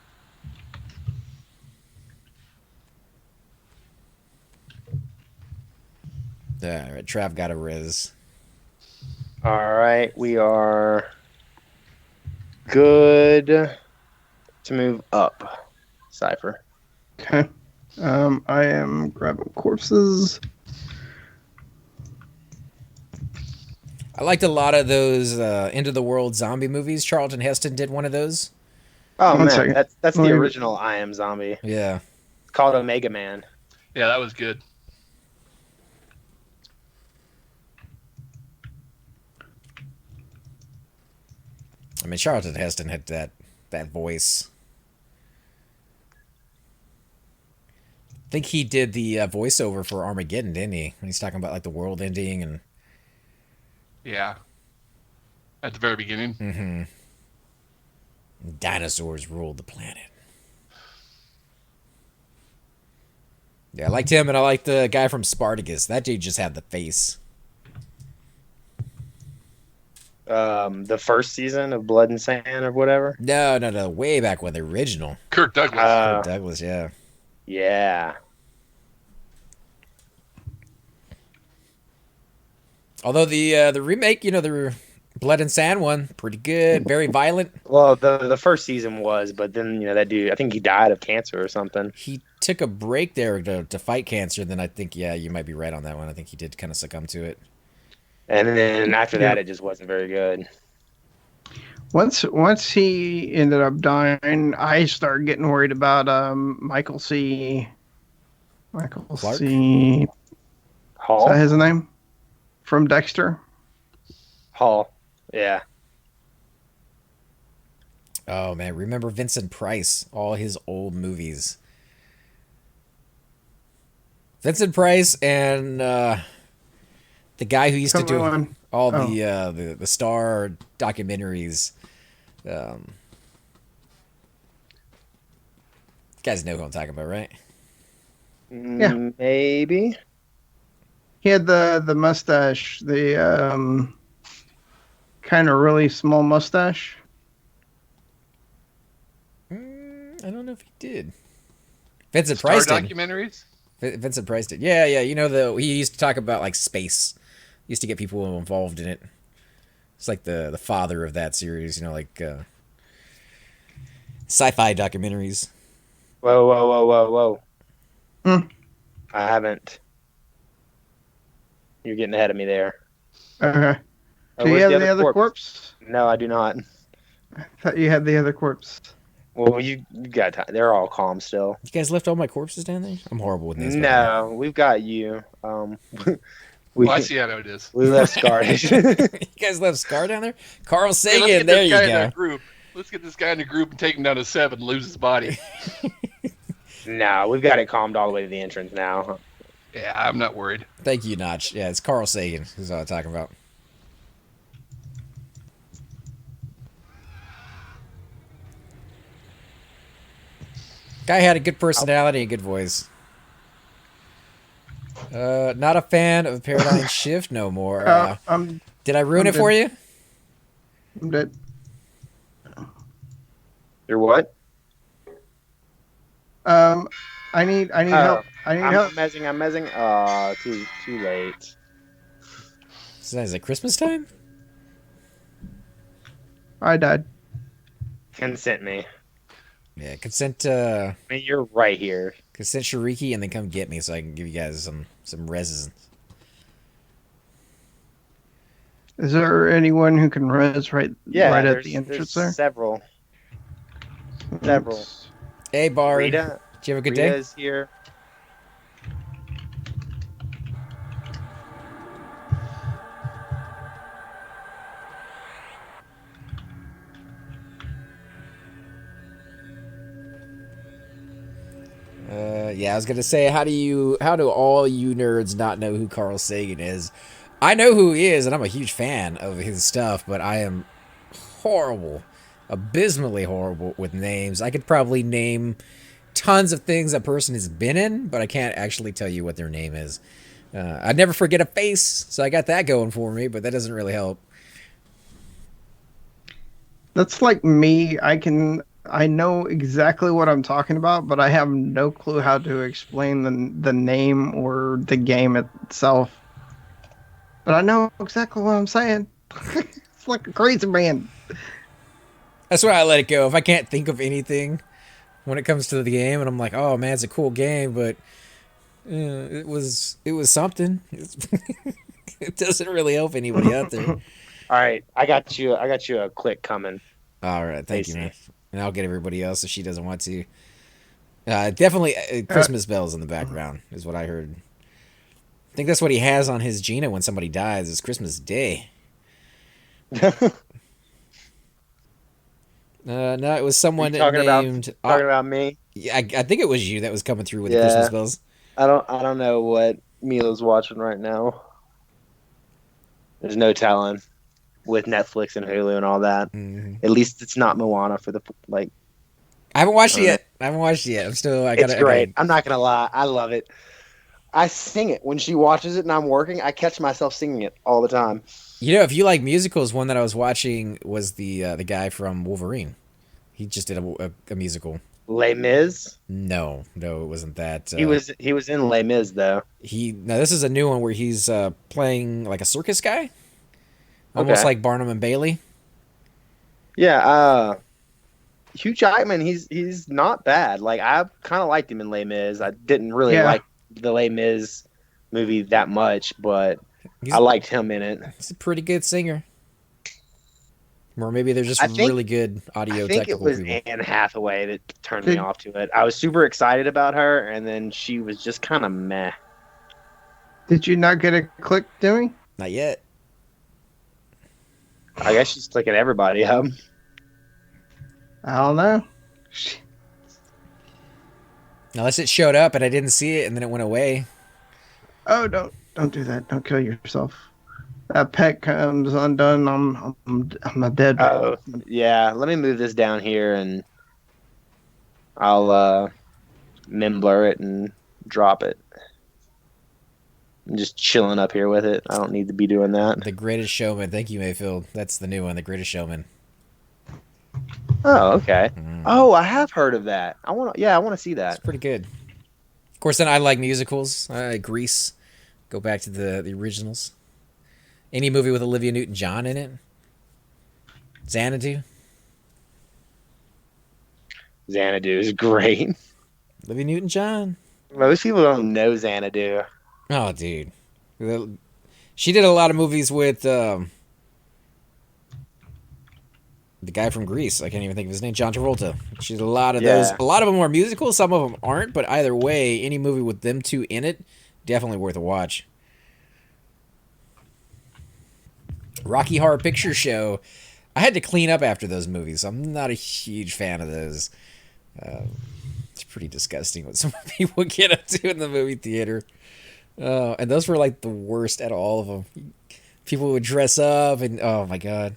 All right, Trav got a riz. All right, we are good to move up. Cypher. Okay. I am grabbing corpses. I liked a lot of those End of the World zombie movies. Charlton Heston did one of those. Oh One man, second. that's Let the me- original I Am Zombie. Yeah. It's called Omega Man. Yeah, that was good. I mean, Charlton Heston had that voice. I think he did the voiceover for Armageddon, didn't he? When he's talking about like the world ending and. Yeah. At the very beginning. Mm-hmm. Dinosaurs ruled the planet. Yeah, I liked him, and I liked the guy from Spartacus. That dude just had the face. The first season of Blood and Sand or whatever. No. Way back when the original. Kirk Douglas. Uh, Douglas, yeah. Yeah. Although the remake, the Blood and Sand one, pretty good, very violent. Well, the first season was, but then that dude, I think he died of cancer or something. He took a break there to fight cancer. Then I think, yeah, you might be right on that one. I think he did kind of succumb to it. And then after that, it just wasn't very good. Once he ended up dying, I started getting worried about Michael C. Michael Clark? C. Is Hall. that his name? From Dexter? Hall. Yeah. Oh man, remember Vincent Price? All his old movies. Vincent Price and the guy who used to Come do on. all Oh. the Star documentaries. You guys know who I'm talking about, right? Yeah. Maybe. He had the mustache, the kind of really small mustache. I don't know if he did. Vincent Star Price did. documentaries? Vincent Price did. Yeah, yeah. You know he used to talk about like space. He used to get people involved in it. It's like the father of that series. You know, like sci-fi documentaries. Whoa, whoa, whoa, whoa, whoa. Hmm. I haven't. You're getting ahead of me there. Okay. Oh, Do you where's have the other corpse? No, I do not. I thought you had the other corpse. Well, you got time. They're all calm still. You guys left all my corpses down there. I'm horrible with names. by the way. No, we've got you. We Well, I see how it is. we left Scardish. You guys left Scar down there. Carl Hey, let's Sagan. get There this you guy in go. our group. Let's get this guy in the group and take him down to 7 and lose his body. No, we've got it calmed all the way to the entrance now. Yeah, I'm not worried. Thank you, Notch. Yeah, it's Carl Sagan. Who's what I'm talking about. Guy had a good personality and good voice. Not a fan of Paradigm Shift no more. Did I ruin I'm it for dead. you? I'm dead. You're what? I need help. I need I'm help. mezzing. I'm mezzing. Oh, too late. Is it Christmas time? I died. Consent me. Yeah, consent I mean, you're right here. consent Shariki and then come get me so I can give you guys some reses. Is there anyone who can res right at there's- the entrance there's there? Several. Hey Bard. Rita. Did you have a good Rita day? is here. Yeah, I was gonna say, how do all you nerds not know who Carl Sagan is? I know who he is, and I'm a huge fan of his stuff, but I am horrible, abysmally horrible with names. I could probably name tons of things a person has been in, but I can't actually tell you what their name is. I'd never forget a face, so I got that going for me, but that doesn't really help. That's like me. I know exactly what I'm talking about, but I have no clue how to explain the name or the game itself. But I know exactly what I'm saying. It's like a crazy man. That's why I let it go. If I can't think of anything when it comes to the game, and I'm like, oh man, it's a cool game, but it was something. It doesn't really help anybody out there. All right, I got you a click coming. All right, thank you, Stacy. man. And I'll get everybody else if she doesn't want to. Definitely Christmas bells in the background is what I heard. I think that's what he has on his Gina when somebody dies. Is Christmas Day. No, it was someone talking named. about me. Yeah, I think it was you that was coming through with the Yeah. Christmas bells. I don't know what Mila's watching right now. There's no telling with Netflix and Hulu and all that. Mhm. At least it's not Moana for the like. I haven't watched it yet. I'm still. It's great. I'm not gonna lie. I love it. I sing it when she watches it and I'm working. I catch myself singing it all the time. You know, if you like musicals, one that I was watching was the guy from Wolverine. He just did a musical. Les Mis. No, it wasn't that. He was in Les Mis though. Now this is a new one where he's playing like a circus guy, almost Okay. like Barnum and Bailey. Yeah. Hugh Jackman. He's not bad. Like I kind of liked him in Les Mis. I didn't really like the Les Mis movie that much, but I liked him in it. He's a pretty good singer. Or maybe they're just I think- really good I audio think it technical was people. Anne Hathaway that turned me Did- off to it. I was super excited about her, and then she was just kind of meh. Did you not get a click, Demi? Not yet. I guess she's clicking everybody up. I don't know. Unless it showed up and I didn't see it and then it went away. Oh, don't do that. Don't kill yourself. That pet comes undone. I'm a dead. Oh, yeah. Let me move this down here, and I'll blur it and drop it. I'm just chilling up here with it. I don't need to be doing that. The Greatest Showman. Thank you, Mayfield. That's the new one, The Greatest Showman. Oh, okay. Mm. Oh, I have heard of that. I want to see It's that. pretty good. Of course, then I like musicals. Grease. Go back to the originals. Any movie with Olivia Newton-John in it. Xanadu. Xanadu is great. Olivia Newton-John. Most people don't know Xanadu. Oh, dude. She did a lot of movies with the guy from Grease. I can't even think of his name. John Travolta. She did a lot of those. Yeah. A lot of them are musicals. Some of them aren't. But either way, any movie with them two in it, definitely worth a watch. Rocky Horror Picture Show. I had to clean up after those movies. I'm not a huge fan of those. It's pretty disgusting what some people get up to in the movie theater. And those were like the worst out of all of them. People would dress up and oh my god.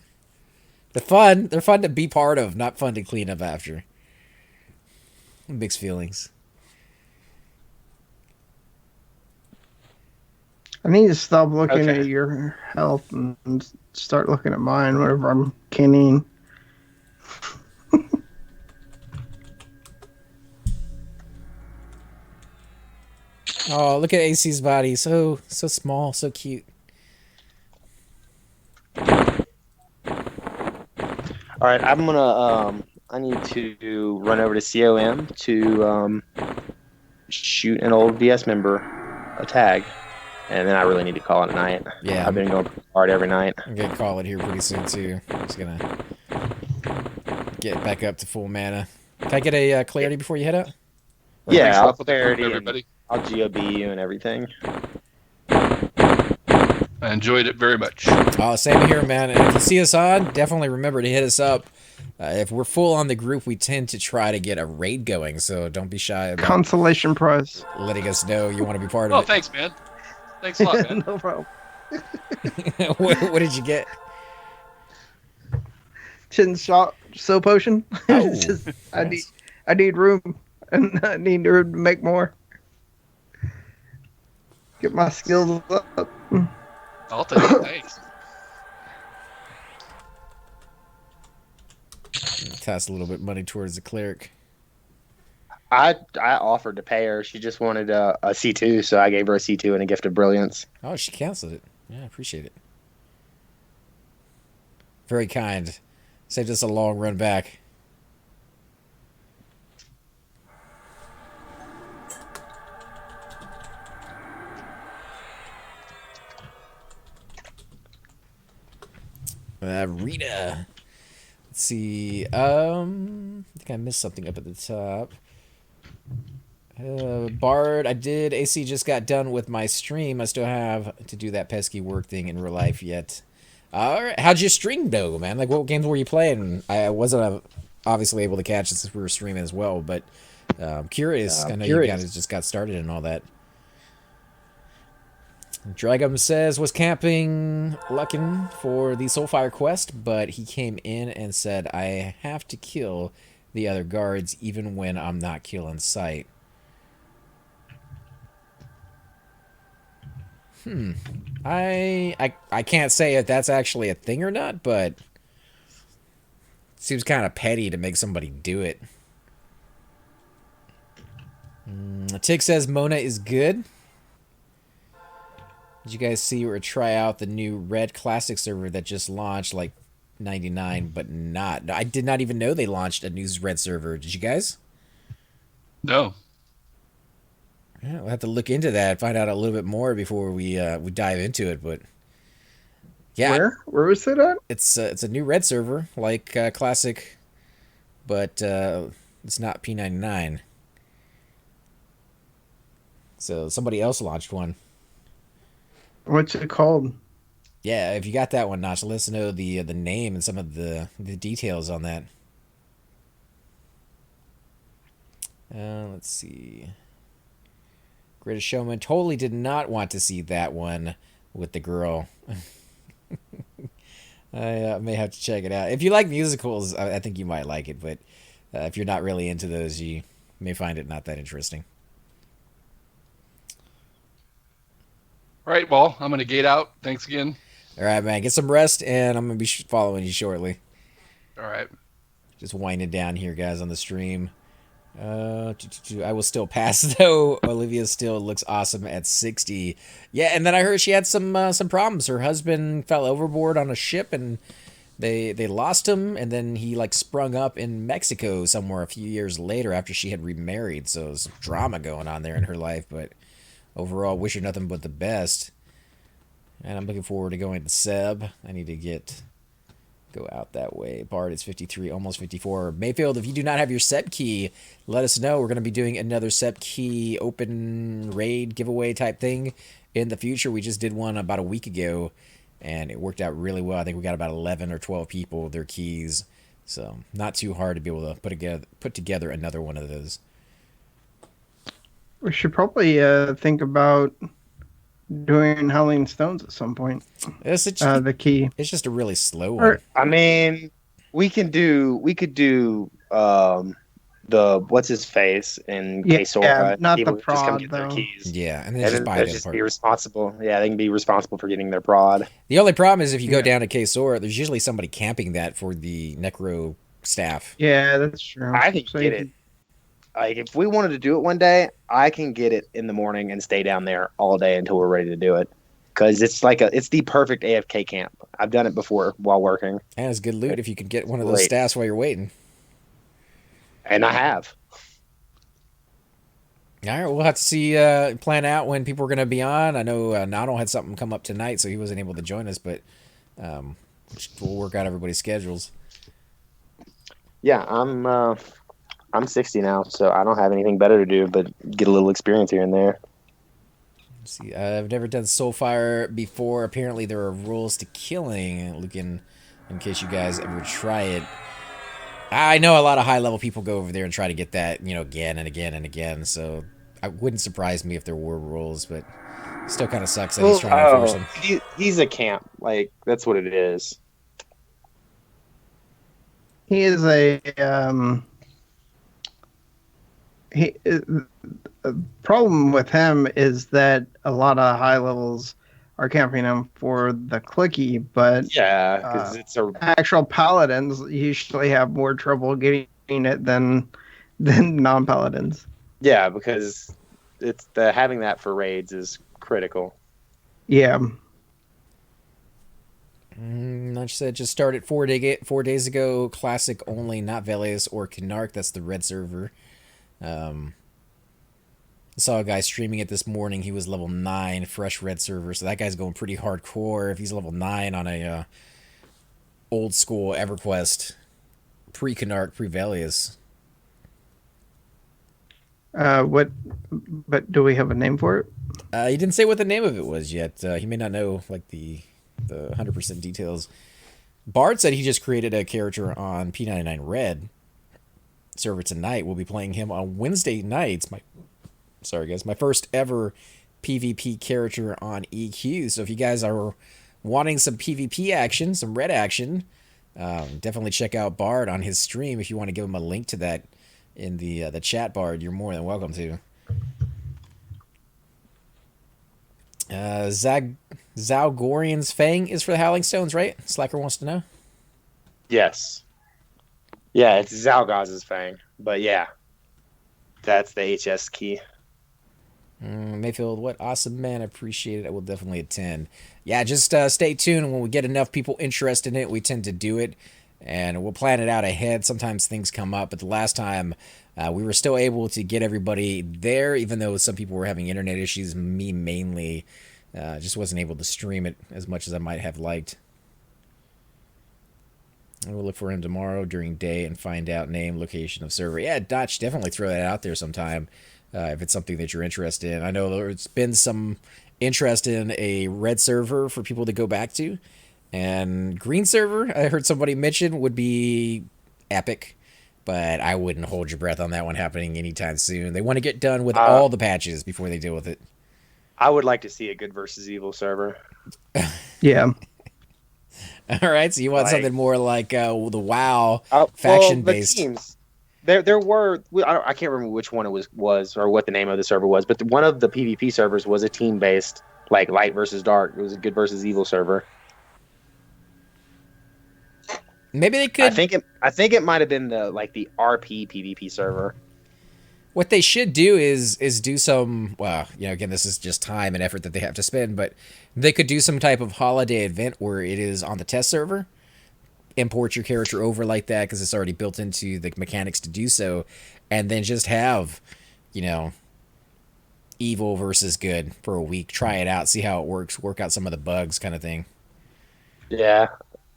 They're fun. They're fun to be part of, not fun to clean up after. Mixed feelings. I need to stop looking Okay. at your health and start looking at mine whenever I'm canning. Oh, look at AC's body. So small, so cute. All right, I'm gonna. I need to run over to COM to shoot an old VS member a tag, and then I really need to call it a night. Yeah. I've been going hard every night. I'm gonna call it here pretty soon too. I'm just gonna get back up to full mana. Can I get a clarity before you head out? Thanks Yeah, a I'll lot for the clarity group, and everybody. I'll GOB you and everything. I enjoyed it very much. Oh, same here, man. And if you see us on, definitely remember to hit us up. If we're full on the group, we tend to try to get a raid going, so don't be shy about Consolation prize. letting us know you want to be part Oh, of thanks, man. Thanks a lot, man. No problem. it. what did you get? Chin shot soap potion. Oh, It's just, nice. I need room, and I need room to make more. Get my skills up. I'll take it. Thanks. Toss a little bit of money towards the cleric. I offered to pay her. She just wanted a C2, so I gave her a C2 and a gift of brilliance. Oh, she canceled it. Yeah, I appreciate it. Very kind. Saved us a long run back. Rita. Let's see. I think I missed something up at the top. Bard, I did. AC just got done with my stream. I still have to do that pesky work thing in real life yet. All right, how'd your stream go, man? Like, what games were you playing? I wasn't obviously able to catch it since we were streaming as well, but I'm curious. I know you guys just got started and all that. Dragum says, was camping looking for the Soulfire quest, but he came in and said, I have to kill the other guards even when I'm not killing sight. I can't say if that's actually a thing or not, but it seems kind of petty to make somebody do it. Tick says Mona is good. Did you guys see or try out the new Red Classic server that just launched like 99, but not? I did not even know they launched a new Red server. Did you guys? No. Yeah, we'll have to look into that, find out a little bit more before we dive into it. But Yeah, Where was it at? it's a new red server like Classic, but it's not P99. So somebody else launched one. What's it called? Yeah, if you got that one, Notch, let us know the name and some of the details on that. Let's see. Greatest Showman totally did not want to see that one with the girl. I may have to check it out. If you like musicals, I think you might like it, but if you're not really into those, you may find it not that interesting. All right, well, I'm going to gate out. Thanks again. All right, man. Get some rest, and I'm going to be following you shortly. All right. Just winding down here, guys, on the stream. I will still pass, though. Olivia still looks awesome at 60. Yeah, and then I heard she had some problems. Her husband fell overboard on a ship, and they lost him, and then he, like, sprung up in Mexico somewhere a few years later after she had remarried. So there's some drama going on there in her life, but overall, wish her nothing but the best. And I'm looking forward to going to Seb. I need to go out that way. Bard is 53, almost 54. Mayfield, if you do not have your Seb key, let us know. We're going to be doing another Seb key open raid giveaway type thing in the future. We just did one about a week ago, and it worked out really well. I think we got about 11 or 12 people with their keys. So not too hard to be able to put together another one of those. We should probably think about doing Howling Stones at some point. The key. It's just a really slow one. Or, I mean, we could do the what's his face in case not people the just come prod get their though. keys. Yeah, and then just buy them. Be responsible. Yeah, they can be responsible for getting their prod. The only problem is if you go down to K-Sora, there's usually somebody camping that for the Necro staff. Yeah, that's true. I can get it. Like, if we wanted to do it one day, I can get it in the morning and stay down there all day until we're ready to do it. Because it's the perfect AFK camp. I've done it before while working. And it's good loot if you can get one of those staffs while you're waiting. And I have. All right, we'll have to see, plan out when people are going to be on. I know Nodal had something come up tonight, so he wasn't able to join us, but we'll work out everybody's schedules. Yeah, I'm 60 now, so I don't have anything better to do but get a little experience here and there. Let's see, I've never done Soulfire before. Apparently there are rules to killing. Looking in case you guys ever try it. I know a lot of high-level people go over there and try to get that, again and again and again. So it wouldn't surprise me if there were rules, but it still kind of sucks that he's trying to enforce them. He's a camp. Like, that's what it is. He is a the problem with him is that a lot of high levels are camping him for the clicky, but yeah, because it's actual paladins usually have more trouble getting it than non-paladins. Yeah, because it's having that for raids is critical. Yeah. Nudge said just started 4 days ago. Classic only, not Velius or Canark. That's the red server. I saw a guy streaming it this morning. He was level 9, fresh red server. So that guy's going pretty hardcore. If he's level 9 on a old school Everquest, pre-Canark, pre-Velius. But do we have a name for it? He didn't say what the name of it was yet. He may not know like the 100% details. Bard said he just created a character on P99 Red server tonight. We'll be playing him on Wednesday nights. My first ever PvP character on EQ. So if you guys are wanting some PvP action, some red action, definitely check out Bard on his stream. If you want to give him a link to that in the chat, Bard, you're more than welcome to. Zalgorian's Fang is for the Howling Stones, right? Slacker wants to know. Yes. Yeah, it's Zalgaz's Fang. But yeah, that's the HS key. Mayfield, what awesome, man. I appreciate it. I will definitely attend. Yeah, just stay tuned. When we get enough people interested in it, we tend to do it. And we'll plan it out ahead. Sometimes things come up. But the last time, we were still able to get everybody there, even though some people were having internet issues. Me mainly just wasn't able to stream it as much as I might have liked. We'll look for him tomorrow during day and find out name, location of server. Yeah, Dotch, definitely throw that out there sometime if it's something that you're interested in. I know there's been some interest in a red server for people to go back to. And green server, I heard somebody mention, would be epic. But I wouldn't hold your breath on that one happening anytime soon. They want to get done with all the patches before they deal with it. I would like to see a good versus evil server. Yeah. All right, so you want Like- something more like the WoW faction-based. The teams. There were I can't remember which one it was or what the name of the server was, but one of the PvP servers was a team-based, like light versus dark. It was a good versus evil server. Maybe they could. I think it might have been the RP PvP server. What they should do is do some. Well, again, this is just time and effort that they have to spend, but they could do some type of holiday event where it is on the test server. Import your character over like that because it's already built into the mechanics to do so, and then just have, evil versus good for a week. Try it out, see how it works, work out some of the bugs, kind of thing. Yeah,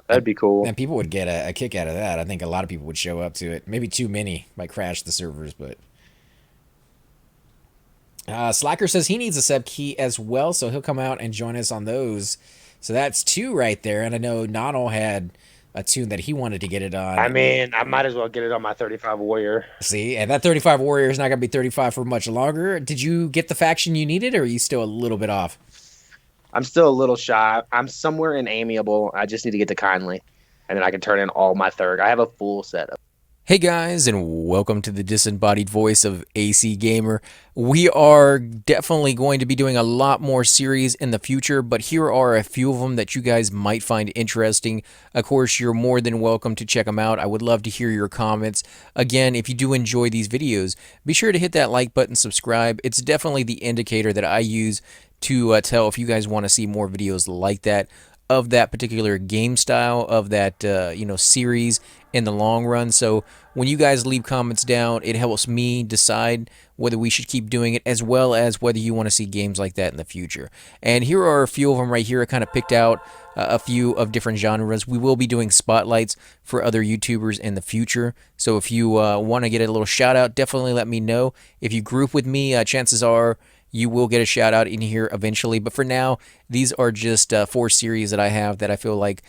that'd be cool. And people would get a kick out of that. I think a lot of people would show up to it. Maybe too many might crash the servers, but. Slacker says he needs a sub key as well, so he'll come out and join us on those. So that's 2 right there, and I know Nonal had a tune that he wanted to get it on. I mean, I might as well get it on my 35 warrior. See, and that 35 warrior is not going to be 35 for much longer. Did you get the faction you needed, or are you still a little bit off? I'm still a little shy. I'm somewhere in amiable. I just need to get to kindly, and then I can turn in all my third. I have a full setup. Hey guys, and welcome to the disembodied voice of AC Gamer. We are definitely going to be doing a lot more series in the future, but here are a few of them that you guys might find interesting. Of course, you're more than welcome to check them out. I would love to hear your comments. Again, if you do enjoy these videos, be sure to hit that like button, subscribe. It's definitely the indicator that I use to tell if you guys want to see more videos like that, of that particular game style, of that series in the long run. So when you guys leave comments down, it helps me decide whether we should keep doing it, as well as whether you want to see games like that in the future. And here are a few of them right here. I kind of picked out a few of different genres. We will be doing spotlights for other YouTubers in the future. So if you want to get a little shout out, definitely let me know. If you group with me, chances are you will get a shout out in here eventually. But for now, these are just 4 series that I have that I feel like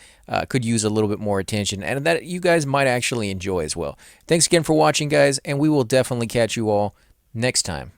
could use a little bit more attention and that you guys might actually enjoy as well. Thanks again for watching, guys, and we will definitely catch you all next time.